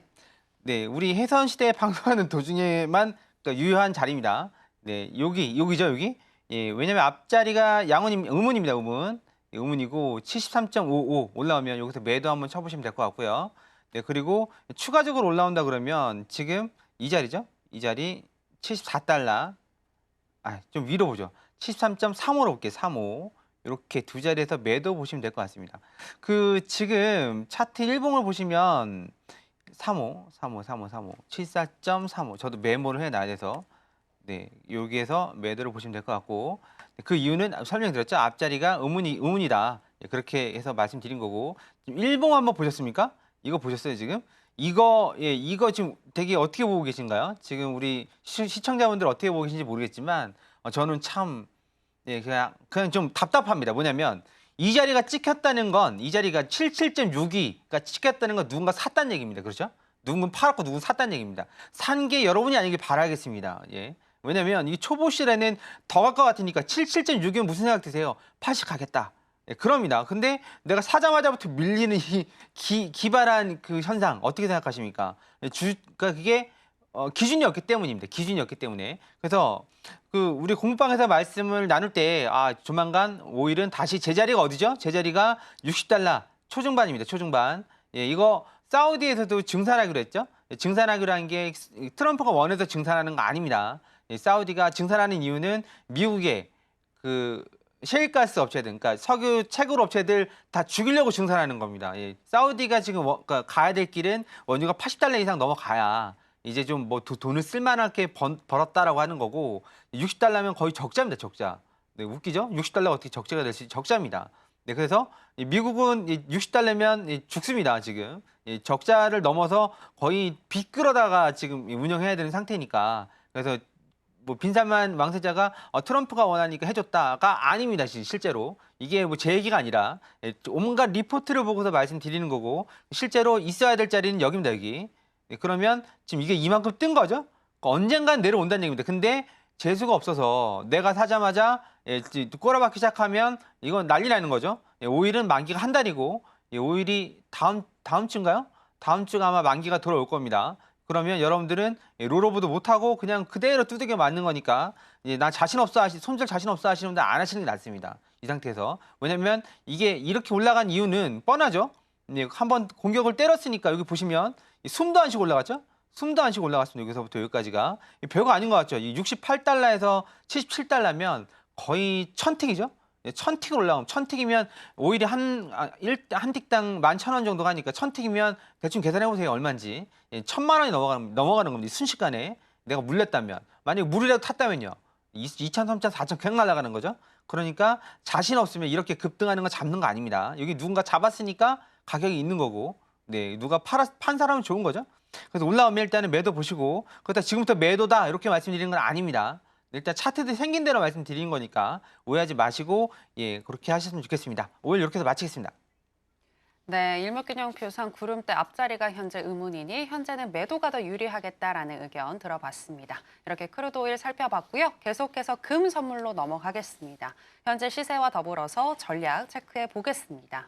네, 우리 해선 시대에 방송하는 도중에만 유효한 자리입니다. 네, 여기죠, 여기. 예, 왜냐면 앞자리가 음운입니다, 음운. 예, 음운이고 73.55 올라오면 여기서 매도 한번 쳐보시면 될 것 같고요. 네, 그리고 추가적으로 올라온다 그러면 지금 이 자리죠? 이 자리 74달러. 좀 위로 보죠. 73.35로 볼게요, 35. 이렇게 두 자리에서 매도 보시면 될 것 같습니다. 지금 차트 일봉을 보시면 74.35. 저도 메모를 해놔야 돼서 네, 여기에서 매도를 보시면 될 것 같고 그 이유는 설명드렸죠. 앞자리가 의문이다. 예, 그렇게 해서 말씀드린 거고 지금 일봉 한번 보셨습니까? 이거 보셨어요 지금? 이거 지금 되게 어떻게 보고 계신가요? 지금 우리 시청자분들 어떻게 보고 계신지 모르겠지만 저는 참 예, 그냥 좀 답답합니다. 뭐냐면 이 자리가 찍혔다는 건 이 자리가 77.62가 찍혔다는 건 누군가 샀다는 얘기입니다. 그렇죠? 누군가 팔았고 누군가 샀다는 얘기입니다. 산 게 여러분이 아니길 바라겠습니다. 예. 왜냐면 이 초보 시에는 더 갈 것 같으니까 77.6이면 무슨 생각 드세요? 80 가겠다. 예, 그럽니다. 근데 내가 사자마자부터 밀리는 이 기발한 그 현상 어떻게 생각하십니까? 그러니까 그게 기준이었기 때문입니다. 기준이었기 때문에. 그래서 그 우리 공부방에서 말씀을 나눌 때 조만간 오일은 다시 제자리가 어디죠? 제자리가 60달러 초중반입니다. 초중반. 예, 이거 사우디에서도 증산하기로 했죠. 예, 증산하기로 한 게 트럼프가 원해서 증산하는 거 아닙니다. 예, 사우디가 증산하는 이유는 미국의 그 셰일가스 업체들, 그러니까 석유 채굴 업체들 다 죽이려고 증산하는 겁니다. 예, 사우디가 지금 그러니까 가야 될 길은 원유가 80달러 이상 넘어가야 이제 좀 뭐 돈을 쓸만하게 벌었다라고 하는 거고 60달러면 거의 적자입니다. 적자. 네, 웃기죠? 60달러가 어떻게 적자가 될 수 적자입니다. 네, 그래서 미국은 60달러면 죽습니다. 지금 적자를 넘어서 거의 빚 끌어다가 지금 운영해야 되는 상태니까 그래서 뭐 빈산만 왕세자가 트럼프가 원하니까 해줬다가 아닙니다. 실제로 이게 뭐 제 얘기가 아니라 온갖 리포트를 보고서 말씀드리는 거고 실제로 있어야 될 자리는 여기입니다. 여기. 그러면 지금 이게 이만큼 뜬 거죠? 언젠간 내려온다는 얘기입니다. 근데 재수가 없어서 내가 사자마자 꼬라박기 시작하면 이건 난리 나는 거죠. 오일은 만기가 한 달이고 오일이 다음 주인가요? 다음 주가 아마 만기가 돌아올 겁니다. 그러면 여러분들은 롤오버도 못하고 그냥 그대로 두들겨 맞는 거니까 나 자신 없어 손절 자신 없어 하시는 분들 안 하시는 게 낫습니다. 이 상태에서. 왜냐면 이게 이렇게 올라간 이유는 뻔하죠. 한번 공격을 때렸으니까 여기 보시면 숨도 안 쉬고 올라갔죠. 숨도 안 쉬고 올라갔습니다. 여기서부터 여기까지가. 별거 아닌 것 같죠. 68달러에서 77달러면 거의 1000틱이죠. 1000틱을 올라오면 1000틱이면 오일이 한 틱당 11,000원 정도 가니까 1000틱이면 대충 계산해 보세요. 얼마인지. 1000만 원이 넘어가는 겁니다. 순식간에 내가 물렸다면. 만약에 물이라도 탔다면요. 2,000, 3,000, 4,000 그냥 날아가는 거죠. 그러니까 자신 없으면 이렇게 급등하는 거 잡는 거 아닙니다. 여기 누군가 잡았으니까 가격이 있는 거고 네, 누가 판 사람은 좋은 거죠. 그래서 올라오면 일단은 매도 보시고 그렇다 지금부터 매도다 이렇게 말씀드리는 건 아닙니다. 일단 차트들이 생긴 대로 말씀드리는 거니까 오해하지 마시고 예 그렇게 하셨으면 좋겠습니다. 오늘 이렇게 해서 마치겠습니다. 네, 일목균형표상 구름대 앞자리가 현재 의문이니 현재는 매도가 더 유리하겠다라는 의견 들어봤습니다. 이렇게 크루드 오일 살펴봤고요. 계속해서 금 선물로 넘어가겠습니다. 현재 시세와 더불어서 전략 체크해 보겠습니다.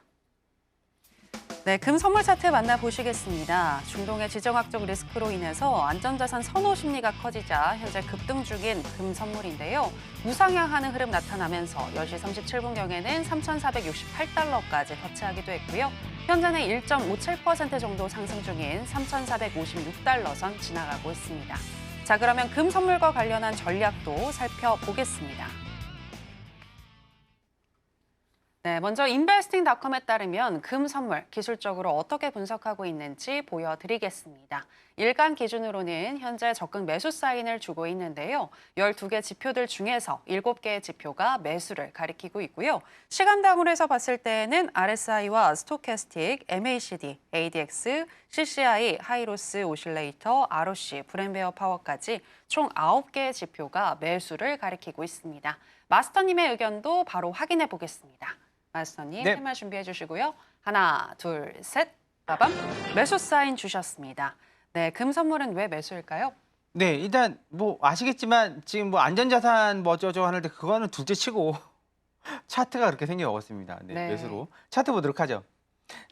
네, 금 선물 차트 만나보시겠습니다. 중동의 지정학적 리스크로 인해서 안전자산 선호 심리가 커지자 현재 급등 중인 금 선물인데요. 우상향하는 흐름 나타나면서 10시 37분경에는 3,468달러까지 터치하기도 했고요. 현재는 1.57% 정도 상승 중인 3,456달러 선 지나가고 있습니다. 자, 그러면 금 선물과 관련한 전략도 살펴보겠습니다. 네, 먼저 인베스팅닷컴에 따르면 금 선물 기술적으로 어떻게 분석하고 있는지 보여드리겠습니다. 일간 기준으로는 현재 적극 매수 사인을 주고 있는데요. 12개 지표들 중에서 7개의 지표가 매수를 가리키고 있고요. 시간당으로 해서 봤을 때는 RSI와 스토캐스틱, MACD, ADX, CCI, 하이로스, 오실레이터, ROC, 브랜베어 파워까지 총 9개의 지표가 매수를 가리키고 있습니다. 마스터님의 의견도 바로 확인해 보겠습니다. 마스터님, 네. 할 준비해 주시고요. 하나, 둘, 셋, 빠밤. 매수 사인 주셨습니다. 네, 금 선물은 왜 매수일까요? 네, 일단 뭐 아시겠지만 지금 뭐 안전자산 뭐 어쩌고 하는데 그거는 둘째치고 차트가 그렇게 생겨먹었습니다. 네, 네. 매수로. 차트 보도록 하죠.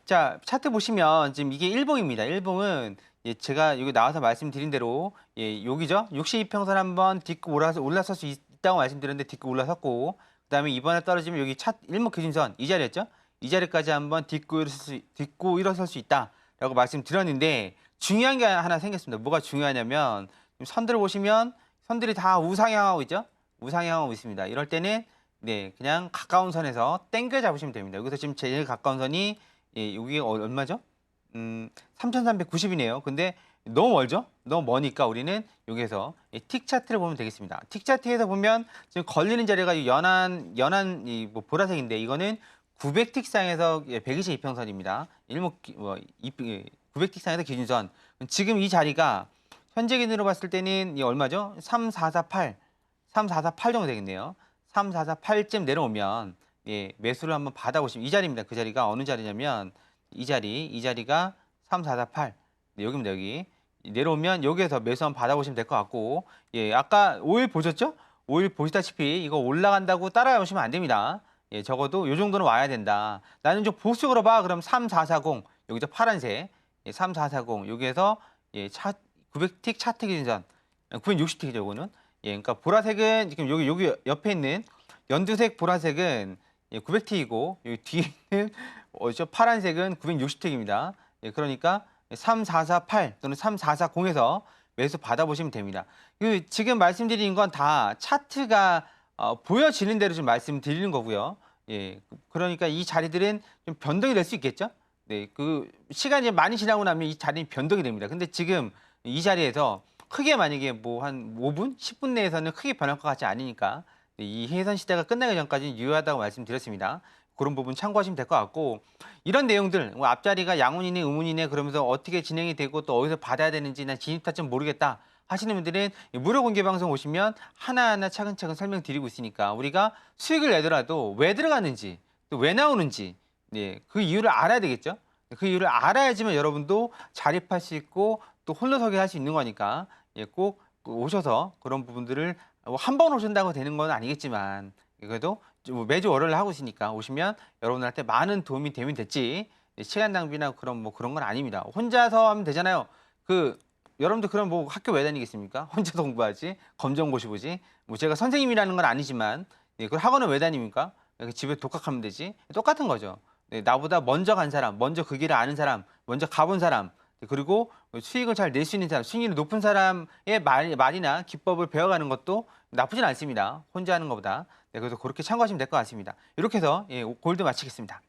자, 차트 보시면 지금 이게 일봉입니다. 일봉은 제가 여기 나와서 말씀드린 대로 여기죠. 62평선 한번 딛고 올라설 수 있다고 말씀드렸는데 딛고 올라섰고 그다음에 이번에 떨어지면 여기 일목 기준선 이 자리였죠. 이 자리까지 한번 딛고 일어설 수 있다라고 말씀드렸는데 중요한 게 하나 생겼습니다. 뭐가 중요하냐면 선들을 보시면 선들이 다 우상향하고 있죠. 우상향하고 있습니다. 이럴 때는 네 그냥 가까운 선에서 땡겨 잡으시면 됩니다. 여기서 지금 제일 가까운 선이 여기 얼마죠? 3,390이네요. 근데 너무 멀죠? 너무 머니까 우리는 여기에서 이 틱 차트를 보면 되겠습니다. 틱 차트에서 보면 지금 걸리는 자리가 이 연한 이 뭐 보라색인데 이거는 900틱 상에서 122평선입니다. 일목 900틱 상에서 기준선. 지금 이 자리가 현재 기준으로 봤을 때는 이 얼마죠? 3448 정도 되겠네요. 3448쯤 내려오면 매수를 한번 받아보시면 이 자리입니다. 그 자리가 어느 자리냐면 이 자리가 3448. 네, 여기입니다. 여기. 내려오면 여기에서 매수 한번 받아보시면 될 것 같고 아까 5일 보셨죠? 5일 보시다시피 이거 올라간다고 따라오시면 안 됩니다. 적어도 이 정도는 와야 된다. 나는 좀 보수적으로 봐. 그럼 3440 여기서 파란색 3440 여기에서 900틱 차트 기준선 960틱이죠. 이거는. 그러니까 보라색은 지금 여기 옆에 있는 연두색 보라색은 900틱이고 여기 뒤에 있는 저 파란색은 960틱입니다. 그러니까 3448 또는 3440에서 매수 받아보시면 됩니다. 지금 말씀드린 건 다 차트가 보여지는 대로 좀 말씀드리는 거고요. 그러니까 이 자리들은 좀 변동이 될 수 있겠죠. 네, 그 시간이 많이 지나고 나면 이 자리는 변동이 됩니다. 근데 지금 이 자리에서 크게 만약에 뭐 한 5분, 10분 내에서는 크게 변할 것 같지 않으니까 이 해선 시대가 끝나기 전까지는 유효하다고 말씀드렸습니다. 그런 부분 참고하시면 될 것 같고 이런 내용들 뭐 앞자리가 양운이네 음운이네 그러면서 어떻게 진행이 되고 또 어디서 받아야 되는지 난 진입타점 모르겠다 하시는 분들은 무료 공개 방송 오시면 하나하나 차근차근 설명드리고 있으니까 우리가 수익을 내더라도 왜 들어갔는지 또 왜 나오는지 그 이유를 알아야 되겠죠. 그 이유를 알아야지만 여러분도 자립할 수 있고 또 홀로서기 할 수 있는 거니까 꼭 오셔서 그런 부분들을 한 번 오신다고 되는 건 아니겠지만 그래도 매주 월요일 하고 있으니까 오시면 여러분들한테 많은 도움이 되면 됐지 시간 낭비나 그런 건 아닙니다. 혼자서 하면 되잖아요. 여러분들 그럼 뭐 학교 왜 다니겠습니까? 혼자서 공부하지 검정고시 보지 뭐 제가 선생님이라는 건 아니지만 그걸 학원은 왜 다닙니까? 집에 독학하면 되지 똑같은 거죠. 나보다 먼저 간 사람, 먼저 그 길을 아는 사람, 먼저 가본 사람 그리고 수익을 잘 낼 수 있는 사람, 수익률이 높은 사람의 말이나 기법을 배워가는 것도 나쁘진 않습니다. 혼자 하는 것보다. 그래서 그렇게 참고하시면 될 것 같습니다. 이렇게 해서 골드 마치겠습니다.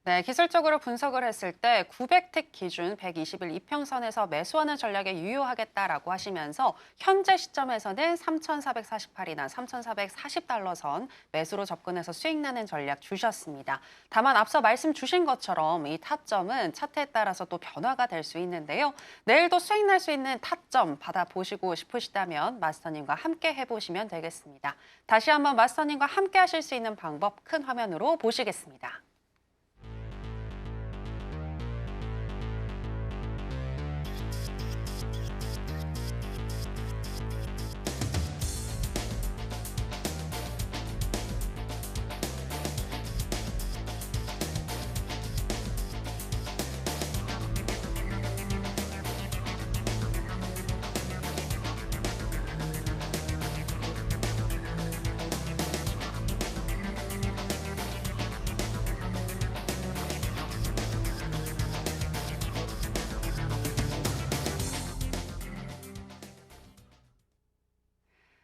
네, 기술적으로 분석을 했을 때 900틱 기준 120일 이평선에서 매수하는 전략에 유효하겠다라고 하시면서 현재 시점에서는 3,448이나 3,440달러 선 매수로 접근해서 수익 나는 전략 주셨습니다. 다만 앞서 말씀 주신 것처럼 이 타점은 차트에 따라서 또 변화가 될 수 있는데요. 내일도 수익 날 수 있는 타점 받아보시고 싶으시다면 마스터님과 함께 해보시면 되겠습니다. 다시 한번 마스터님과 함께 하실 수 있는 방법 큰 화면으로 보시겠습니다.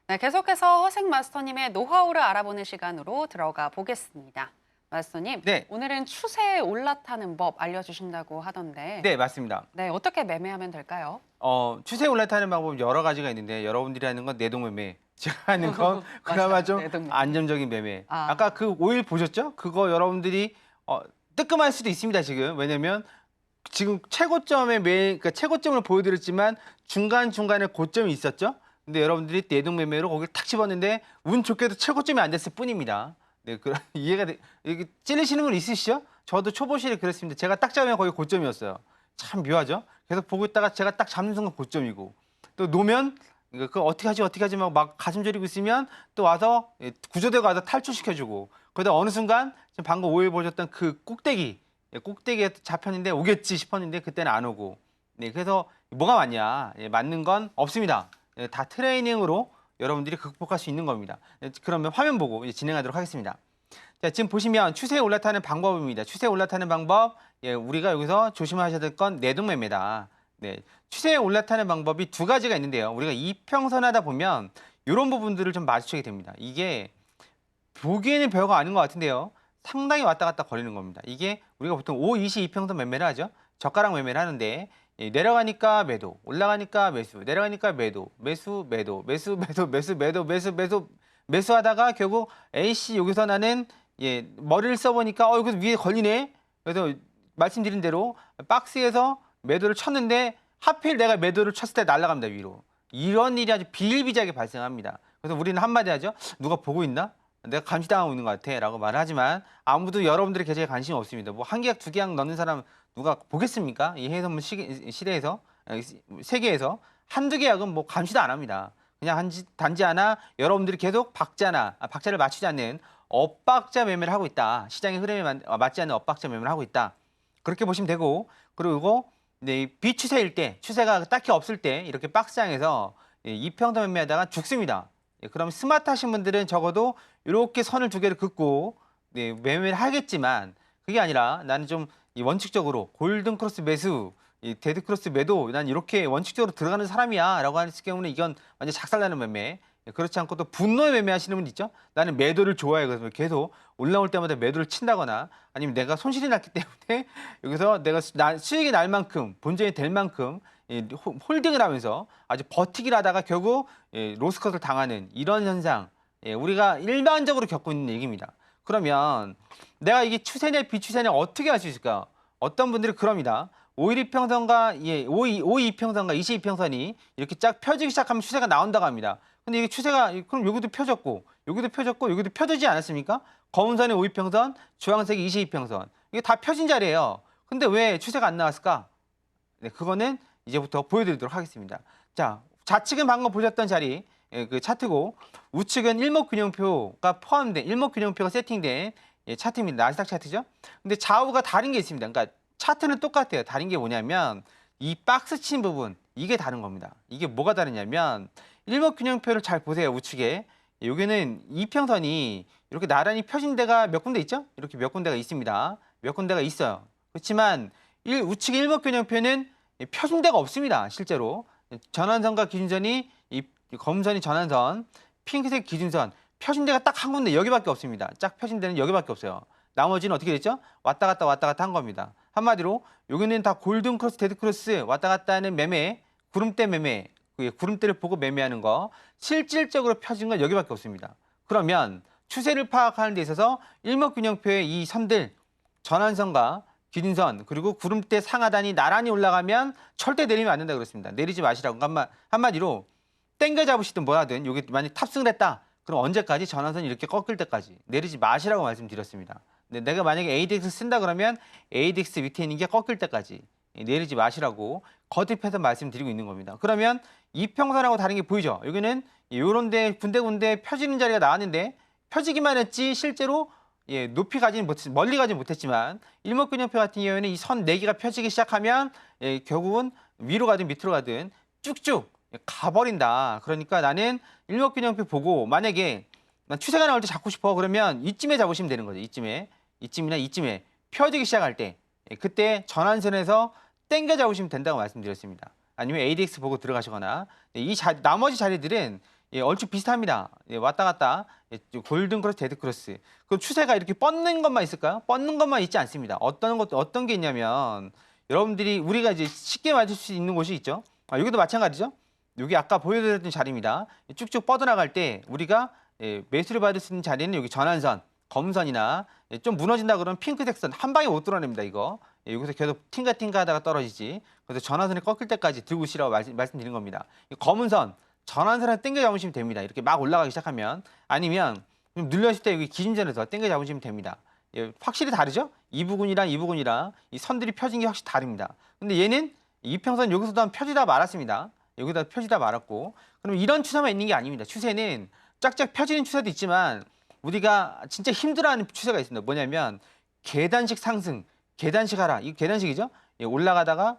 네, 계속해서 허생 마스터님의 노하우를 알아보는 시간으로 들어가 보겠습니다. 마스터님, 네. 오늘은 추세에 올라타는 법 알려주신다고 하던데 네, 맞습니다. 네, 어떻게 매매하면 될까요? 추세에 올라타는 방법은 여러 가지가 있는데 여러분들이 하는 건 내동매매. 제가 하는 건 그나마 좀 내동매매. 안정적인 매매. 아. 아까 그 5일 보셨죠? 그거 여러분들이 뜨끔할 수도 있습니다, 지금. 왜냐면 지금 그러니까 최고점을 보여드렸지만 중간중간에 고점이 있었죠? 근데 여러분들이 내동매매로 거기를 탁 집었는데 운 좋게도 최고점이 안 됐을 뿐입니다. 네, 이게 찔리시는 분 있으시죠? 저도 초보실에 그랬습니다. 제가 딱 잡으면 거기 고점이었어요. 참 묘하죠? 계속 보고 있다가 제가 딱 잡는 순간 고점이고 또 놓으면 그 어떻게 하지 막 가슴 졸이고 있으면 또 와서 구조대가 와서 탈출시켜주고 그러다 어느 순간 지금 방금 5일 보셨던 그 꼭대기에 잡혔는데 오겠지 싶었는데 그때는 안 오고 그래서 뭐가 맞냐 맞는 건 없습니다. 다 트레이닝으로 여러분들이 극복할 수 있는 겁니다. 그러면 화면 보고 이제 진행하도록 하겠습니다. 자, 지금 보시면 추세에 올라타는 방법입니다. 추세에 올라타는 방법 우리가 여기서 조심하셔야 될 건 내동매매다. 추세에 올라타는 방법이 두 가지가 있는데요. 우리가 이평선 하다 보면 이런 부분들을 좀 마주치게 됩니다. 이게 보기에는 별거 아닌 것 같은데요. 상당히 왔다 갔다 거리는 겁니다. 이게 우리가 보통 5, 20 이평선 매매를 하죠. 젓가락 매매를 하는데 내려가니까 매도, 올라가니까 매수, 내려가니까 매도, 매수, 매도, 매수, 매도, 매수, 매도, 매수, 매수, 매수하다가 결국 A씨 여기서 나는 머리를 써보니까 이거 위에 걸리네. 그래서 말씀드린 대로 박스에서 매도를 쳤는데 하필 내가 매도를 쳤을 때 날아갑니다, 위로. 이런 일이 아주 비일비재하게 발생합니다. 그래서 우리는 한마디 하죠. 누가 보고 있나? 내가 감시당하고 있는 것 같아 라고 말을 하지만 아무도 여러분들의 계좌에 관심이 없습니다. 뭐 한 계약, 두 계약 넣는 사람 누가 보겠습니까? 이 해외선물 시대에서, 세계에서 한두 계약은 뭐 감시도 안 합니다. 그냥 단지 하나 여러분들이 계속 박자를 맞추지 않는 엇박자 매매를 하고 있다. 시장의 흐름에 맞지 않는 엇박자 매매를 하고 있다. 그렇게 보시면 되고, 그리고 비추세일 때, 추세가 딱히 없을 때 이렇게 박스장에서 이평선 매매하다가 죽습니다. 그럼 스마트하신 분들은 적어도 이렇게 선을 두 개를 긋고 매매를 하겠지만 그게 아니라 나는 좀 원칙적으로 골든 크로스 매수, 데드 크로스 매도, 난 이렇게 원칙적으로 들어가는 사람이야 라고 했을 경우는 이건 완전 작살나는 매매. 그렇지 않고 또 분노에 매매하시는 분 있죠. 나는 매도를 좋아해. 그래서 계속 올라올 때마다 매도를 친다거나 아니면 내가 손실이 났기 때문에 여기서 내가 수익이 날 만큼 본전이 될 만큼 홀딩을 하면서 아주 버티기를 하다가 결국 로스컷을 당하는 이런 현상, 우리가 일반적으로 겪고 있는 얘기입니다. 그러면 내가 이게 추세냐 비추세냐 어떻게 할 수 있을까? 어떤 분들이 그럽니다. 5일 이평선과 22평선이 이렇게 쫙 펴지기 시작하면 추세가 나온다고 합니다. 근데 이게 추세가 그럼 여기도 펴졌고 여기도 펴졌고 여기도 펴지지 않았습니까? 검은 선이 5일평선, 주황색이 22평선. 이게 다 펴진 자리예요. 근데 왜 추세가 안 나왔을까? 네, 그거는 이제부터 보여드리도록 하겠습니다. 자, 좌측은 방금 보셨던 자리 그 차트고 우측은 일목균형표가 포함된 일목균형표가 세팅된 차트입니다. 나스닥 차트죠. 근데 좌우가 다른 게 있습니다. 그러니까 차트는 똑같아요. 다른 게 뭐냐면 이 박스 친 부분 이게 다른 겁니다. 이게 뭐가 다르냐면 일목균형표를 잘 보세요. 우측에 여기는 이평선이 이렇게 나란히 펴진 데가 몇 군데 있죠? 이렇게 몇 군데가 있습니다. 몇 군데가 있어요. 그렇지만 우측 일목균형표는 펴진 데가 없습니다. 실제로 전환선과 기준선이 이 검은선이 전환선, 핑크색 기준선 펴진 데가 딱 한 군데 여기밖에 없습니다. 쫙 펴진 데는 여기밖에 없어요. 나머지는 어떻게 됐죠? 왔다 갔다 한 겁니다. 한마디로 여기는 다 골든 크로스, 데드 크로스 왔다 갔다 하는 매매, 구름대 매매, 구름대를 보고 매매하는 거 실질적으로 펴진 건 여기밖에 없습니다. 그러면 추세를 파악하는 데 있어서 일목균형표의 이 선들, 전환선과 기준선 그리고 구름대 상하단이 나란히 올라가면 절대 내리면 안 된다 그랬습니다. 내리지 마시라고. 한마디로 땡겨 잡으시든 뭐하든 여기 만약 탑승을 했다. 그럼 언제까지? 전환선이 이렇게 꺾일 때까지 내리지 마시라고 말씀드렸습니다. 근데 내가 만약에 ADX 쓴다 그러면 ADX 밑에 있는 게 꺾일 때까지 내리지 마시라고 거듭해서 말씀드리고 있는 겁니다. 그러면 이평선하고 다른 게 보이죠? 여기는 이런 데 군데군데 펴지는 자리가 나왔는데 펴지기만 했지 실제로 높이 가지는 멀리 가지는 못했지만 일목균형표 같은 경우에는 이 선 4개가 펴지기 시작하면 결국은 위로 가든 밑으로 가든 쭉쭉 가버린다. 그러니까 나는 일목균형표 보고 만약에 난 추세가 나올 때 잡고 싶어 그러면 이쯤에 잡으시면 되는 거죠. 이쯤이나 이쯤에 펴지기 시작할 때 그때 전환선에서 땡겨 잡으시면 된다고 말씀드렸습니다. 아니면 ADX 보고 들어가시거나 나머지 자리들은 얼추 비슷합니다. 왔다 갔다 골든 크로스, 데드 크로스. 그럼 추세가 이렇게 뻗는 것만 있을까요? 뻗는 것만 있지 않습니다. 어떤 게 있냐면 여러분들이 우리가 이제 쉽게 맞을 수 있는 곳이 있죠. 여기도 마찬가지죠. 여기 아까 보여드렸던 자리입니다. 쭉쭉 뻗어나갈 때 우리가 매수를 받을 수 있는 자리는 여기 전환선, 검선이나 좀 무너진다 그러면 핑크색 선 한 방에 못 뚫어냅니다. 이거 여기서 계속 팅가팅가 하다가 떨어지지. 그래서 전환선이 꺾일 때까지 들고 오시라고 말씀드린 겁니다. 검은 선 전환선에 땡겨 잡으시면 됩니다. 이렇게 막 올라가기 시작하면 아니면 좀 눌렸을 때 여기 기준선에서 땡겨 잡으시면 됩니다. 확실히 다르죠? 이 부분이랑 이 선들이 펴진 게 확실히 다릅니다. 근데 얘는 이평선 여기서도 한 펴지다 말았습니다. 여기다 펴지다 말았고 그럼 이런 추세만 있는 게 아닙니다. 추세는 쫙쫙 펴지는 추세도 있지만 우리가 진짜 힘들어하는 추세가 있습니다. 뭐냐면 계단식 상승, 계단식 하락. 이거 계단식이죠? 올라가다가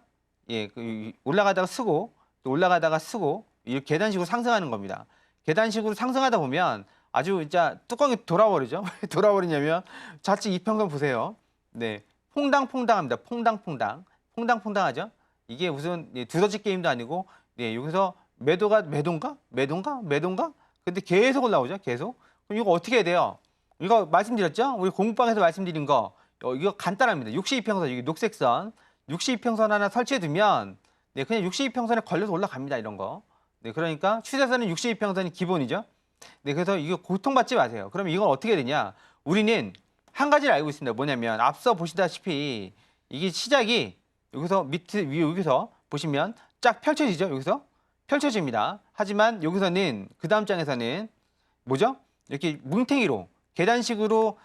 쓰고 또 올라가다가 쓰고 이렇게 계단식으로 상승하는 겁니다. 계단식으로 상승하다 보면 아주 진짜 뚜껑이 돌아버리죠. 왜 돌아버리냐면 좌측 이평선 보세요. 네, 퐁당퐁당합니다. 퐁당퐁당하죠. 이게 무슨 두더지 게임도 아니고 여기서 매도인가? 근데 계속 올라오죠. 계속. 그럼 이거 어떻게 해야 돼요? 이거 말씀드렸죠? 우리 공부방에서 말씀드린 거 이거 간단합니다. 62평선 여기 녹색선 62평선 하나 설치해 두면 네, 그냥 62평선에 걸려서 올라갑니다. 이런 거. 네, 그러니까 추세선은 62평선이 기본이죠. 네, 그래서 이거 고통받지 마세요. 그러면 이건 어떻게 되냐? 우리는 한 가지를 알고 있습니다. 뭐냐면 앞서 보시다시피 이게 시작이 여기서 여기서 보시면 쫙 펼쳐지죠. 여기서 펼쳐집니다. 하지만 여기서는 그 다음 장에서는 뭐죠? 이렇게 뭉탱이로 계단식으로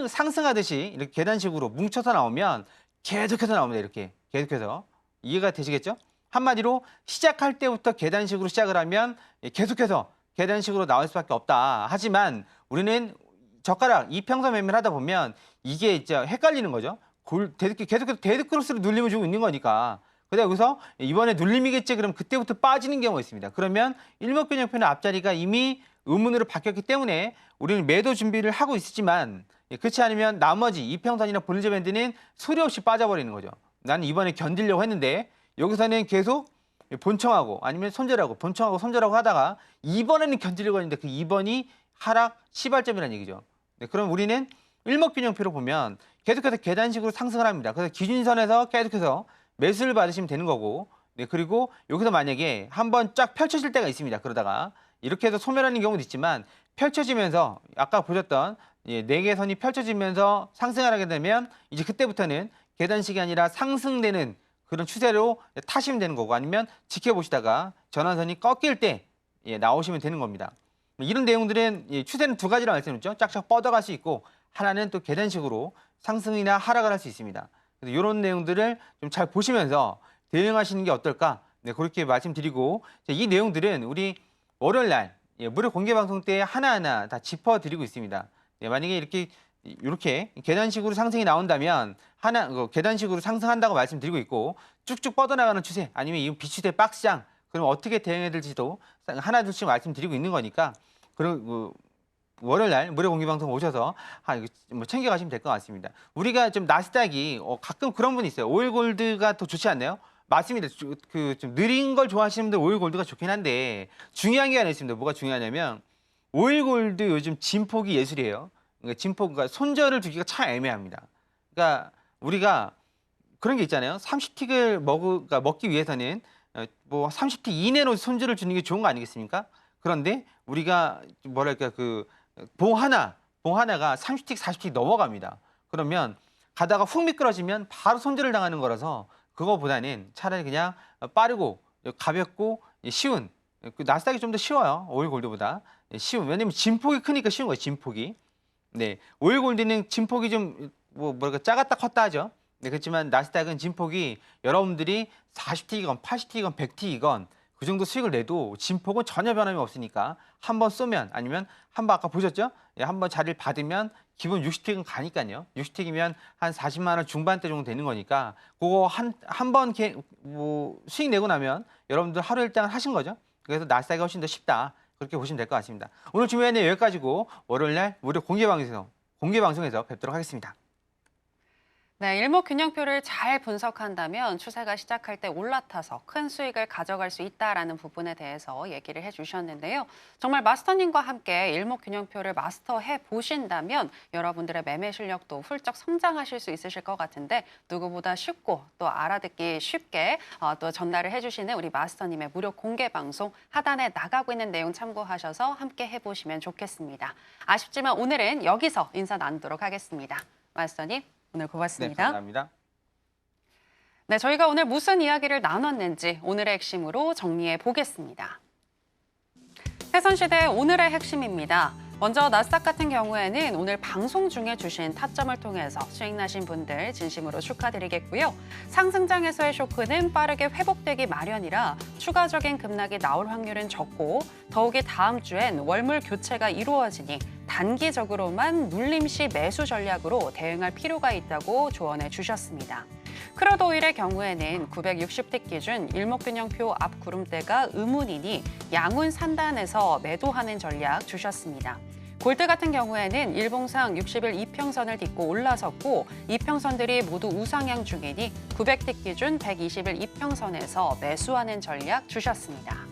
상승하듯이 이렇게 계단식으로 뭉쳐서 나오면 계속해서 나옵니다. 이렇게 계속해서 이해가 되시겠죠? 한마디로 시작할 때부터 계단식으로 시작을 하면 계속해서 계단식으로 나올 수밖에 없다. 하지만 우리는 젓가락 이평선 매매를 하다 보면 이게 이제 헷갈리는 거죠. 계속해서 데드크로스를 눌림을 주고 있는 거니까. 그러다 여기서 이번에 눌림이겠지 그럼 그때부터 빠지는 경우가 있습니다. 그러면 일목균형표는 앞자리가 이미 의문으로 바뀌었기 때문에 우리는 매도 준비를 하고 있지만 그렇지 않으면 나머지 이평선이나 볼린저 밴드는 소리 없이 빠져버리는 거죠. 나는 이번에 견디려고 했는데 여기서는 계속 본청하고 아니면 손절하고 본청하고 손절하고 하다가 이번에는 견디려고 했는데 그 2번이 하락 시발점이라는 얘기죠. 네, 그럼 우리는 일목균형표로 보면 계속해서 계단식으로 상승을 합니다. 그래서 기준선에서 계속해서 매수를 받으시면 되는 거고, 네, 그리고 여기서 만약에 한번 쫙 펼쳐질 때가 있습니다. 그러다가 이렇게 해서 소멸하는 경우도 있지만 펼쳐지면서 아까 보셨던 4개의 선이 펼쳐지면서 상승을 하게 되면 이제 그때부터는 계단식이 아니라 상승되는 그런 추세로 타시면 되는 거고 아니면 지켜보시다가 전환선이 꺾일 때 나오시면 되는 겁니다. 이런 내용들은 추세는 두 가지로 말씀드렸죠. 쫙쫙 뻗어갈 수 있고 하나는 또 계단식으로 상승이나 하락을 할 수 있습니다. 그래서 이런 내용들을 좀 잘 보시면서 대응하시는 게 어떨까? 네, 그렇게 말씀드리고 이 내용들은 우리 월요일 날 무료 공개 방송 때 하나하나 다 짚어드리고 있습니다. 네, 만약에 이렇게 계단식으로 상승이 나온다면 계단식으로 상승한다고 말씀드리고 있고 쭉쭉 뻗어나가는 추세 아니면 이 비추대 박스장 그럼 어떻게 대응해야 될지도 하나 둘씩 말씀드리고 있는 거니까 그리고 월요일 날 무료 공개 방송 오셔서 이거 챙겨가시면 될 것 같습니다. 우리가 좀 나스닥이 가끔 그런 분이 있어요. 오일 골드가 더 좋지 않나요? 맞습니다. 좀 느린 걸 좋아하시는 분들 오일 골드가 좋긴 한데 중요한 게 하나 있습니다. 뭐가 중요하냐면 오일 골드 요즘 진폭이 예술이에요. 그러니까 손절을 주기가 참 애매합니다. 그러니까 우리가 그런 게 있잖아요. 30틱을 그러니까 먹기 위해서는 뭐 30틱 이내로 손절을 주는 게 좋은 거 아니겠습니까? 그런데 우리가 뭐랄까 봉 하나가 30틱, 40틱 넘어갑니다. 그러면 가다가 훅 미끄러지면 바로 손절을 당하는 거라서 그거보다는 차라리 그냥 빠르고 가볍고 쉬운 나스닥이 좀 더 쉬워요. 오일 골드보다 쉬운. 왜냐면 진폭이 크니까 쉬운 거예요. 진폭이. 네, 오일 골드는 진폭이 좀 뭐랄까 작았다 컸다 하죠. 네, 그렇지만 나스닥은 진폭이 여러분들이 40틱이건 80틱이건 100틱이건 그 정도 수익을 내도 진폭은 전혀 변함이 없으니까 한번 쏘면 아니면 한번 아까 보셨죠? 한번 자리를 받으면 기본 60틱은 가니까요. 60틱이면 한 40만 원 중반대 정도 되는 거니까 그거 한 번 수익 내고 나면 여러분들 하루 일당을 하신 거죠. 그래서 나스닥이 훨씬 더 쉽다. 그렇게 보시면 될 것 같습니다. 오늘 준비한 내용 여기까지고 월요일 날 무료 공개 방송에서 뵙도록 하겠습니다. 네, 일목균형표를 잘 분석한다면 추세가 시작할 때 올라타서 큰 수익을 가져갈 수 있다라는 부분에 대해서 얘기를 해주셨는데요. 정말 마스터님과 함께 일목균형표를 마스터해 보신다면 여러분들의 매매 실력도 훌쩍 성장하실 수 있으실 것 같은데 누구보다 쉽고 또 알아듣기 쉽게 또 전달을 해주시는 우리 마스터님의 무료 공개 방송 하단에 나가고 있는 내용 참고하셔서 함께 해보시면 좋겠습니다. 아쉽지만 오늘은 여기서 인사 나누도록 하겠습니다. 마스터님. 오늘 고맙습니다. 네, 감사합니다. 네, 저희가 오늘 무슨 이야기를 나눴는지 오늘의 핵심으로 정리해 보겠습니다. 해선시대 오늘의 핵심입니다. 먼저 나스닥 같은 경우에는 오늘 방송 중에 주신 타점을 통해서 수익 나신 분들 진심으로 축하드리겠고요. 상승장에서의 쇼크는 빠르게 회복되기 마련이라 추가적인 급락이 나올 확률은 적고 더욱이 다음 주엔 월물 교체가 이루어지니 단기적으로만 눌림시 매수 전략으로 대응할 필요가 있다고 조언해 주셨습니다. 크루드 오일의 경우에는 960틱 기준 일목균형표 앞 구름대가 의문이니 양운 산단에서 매도하는 전략 주셨습니다. 골드 같은 경우에는 일봉상 60일 이평선을 딛고 올라섰고 이평선들이 모두 우상향 중이니 900틱 기준 120일 이평선에서 매수하는 전략 주셨습니다.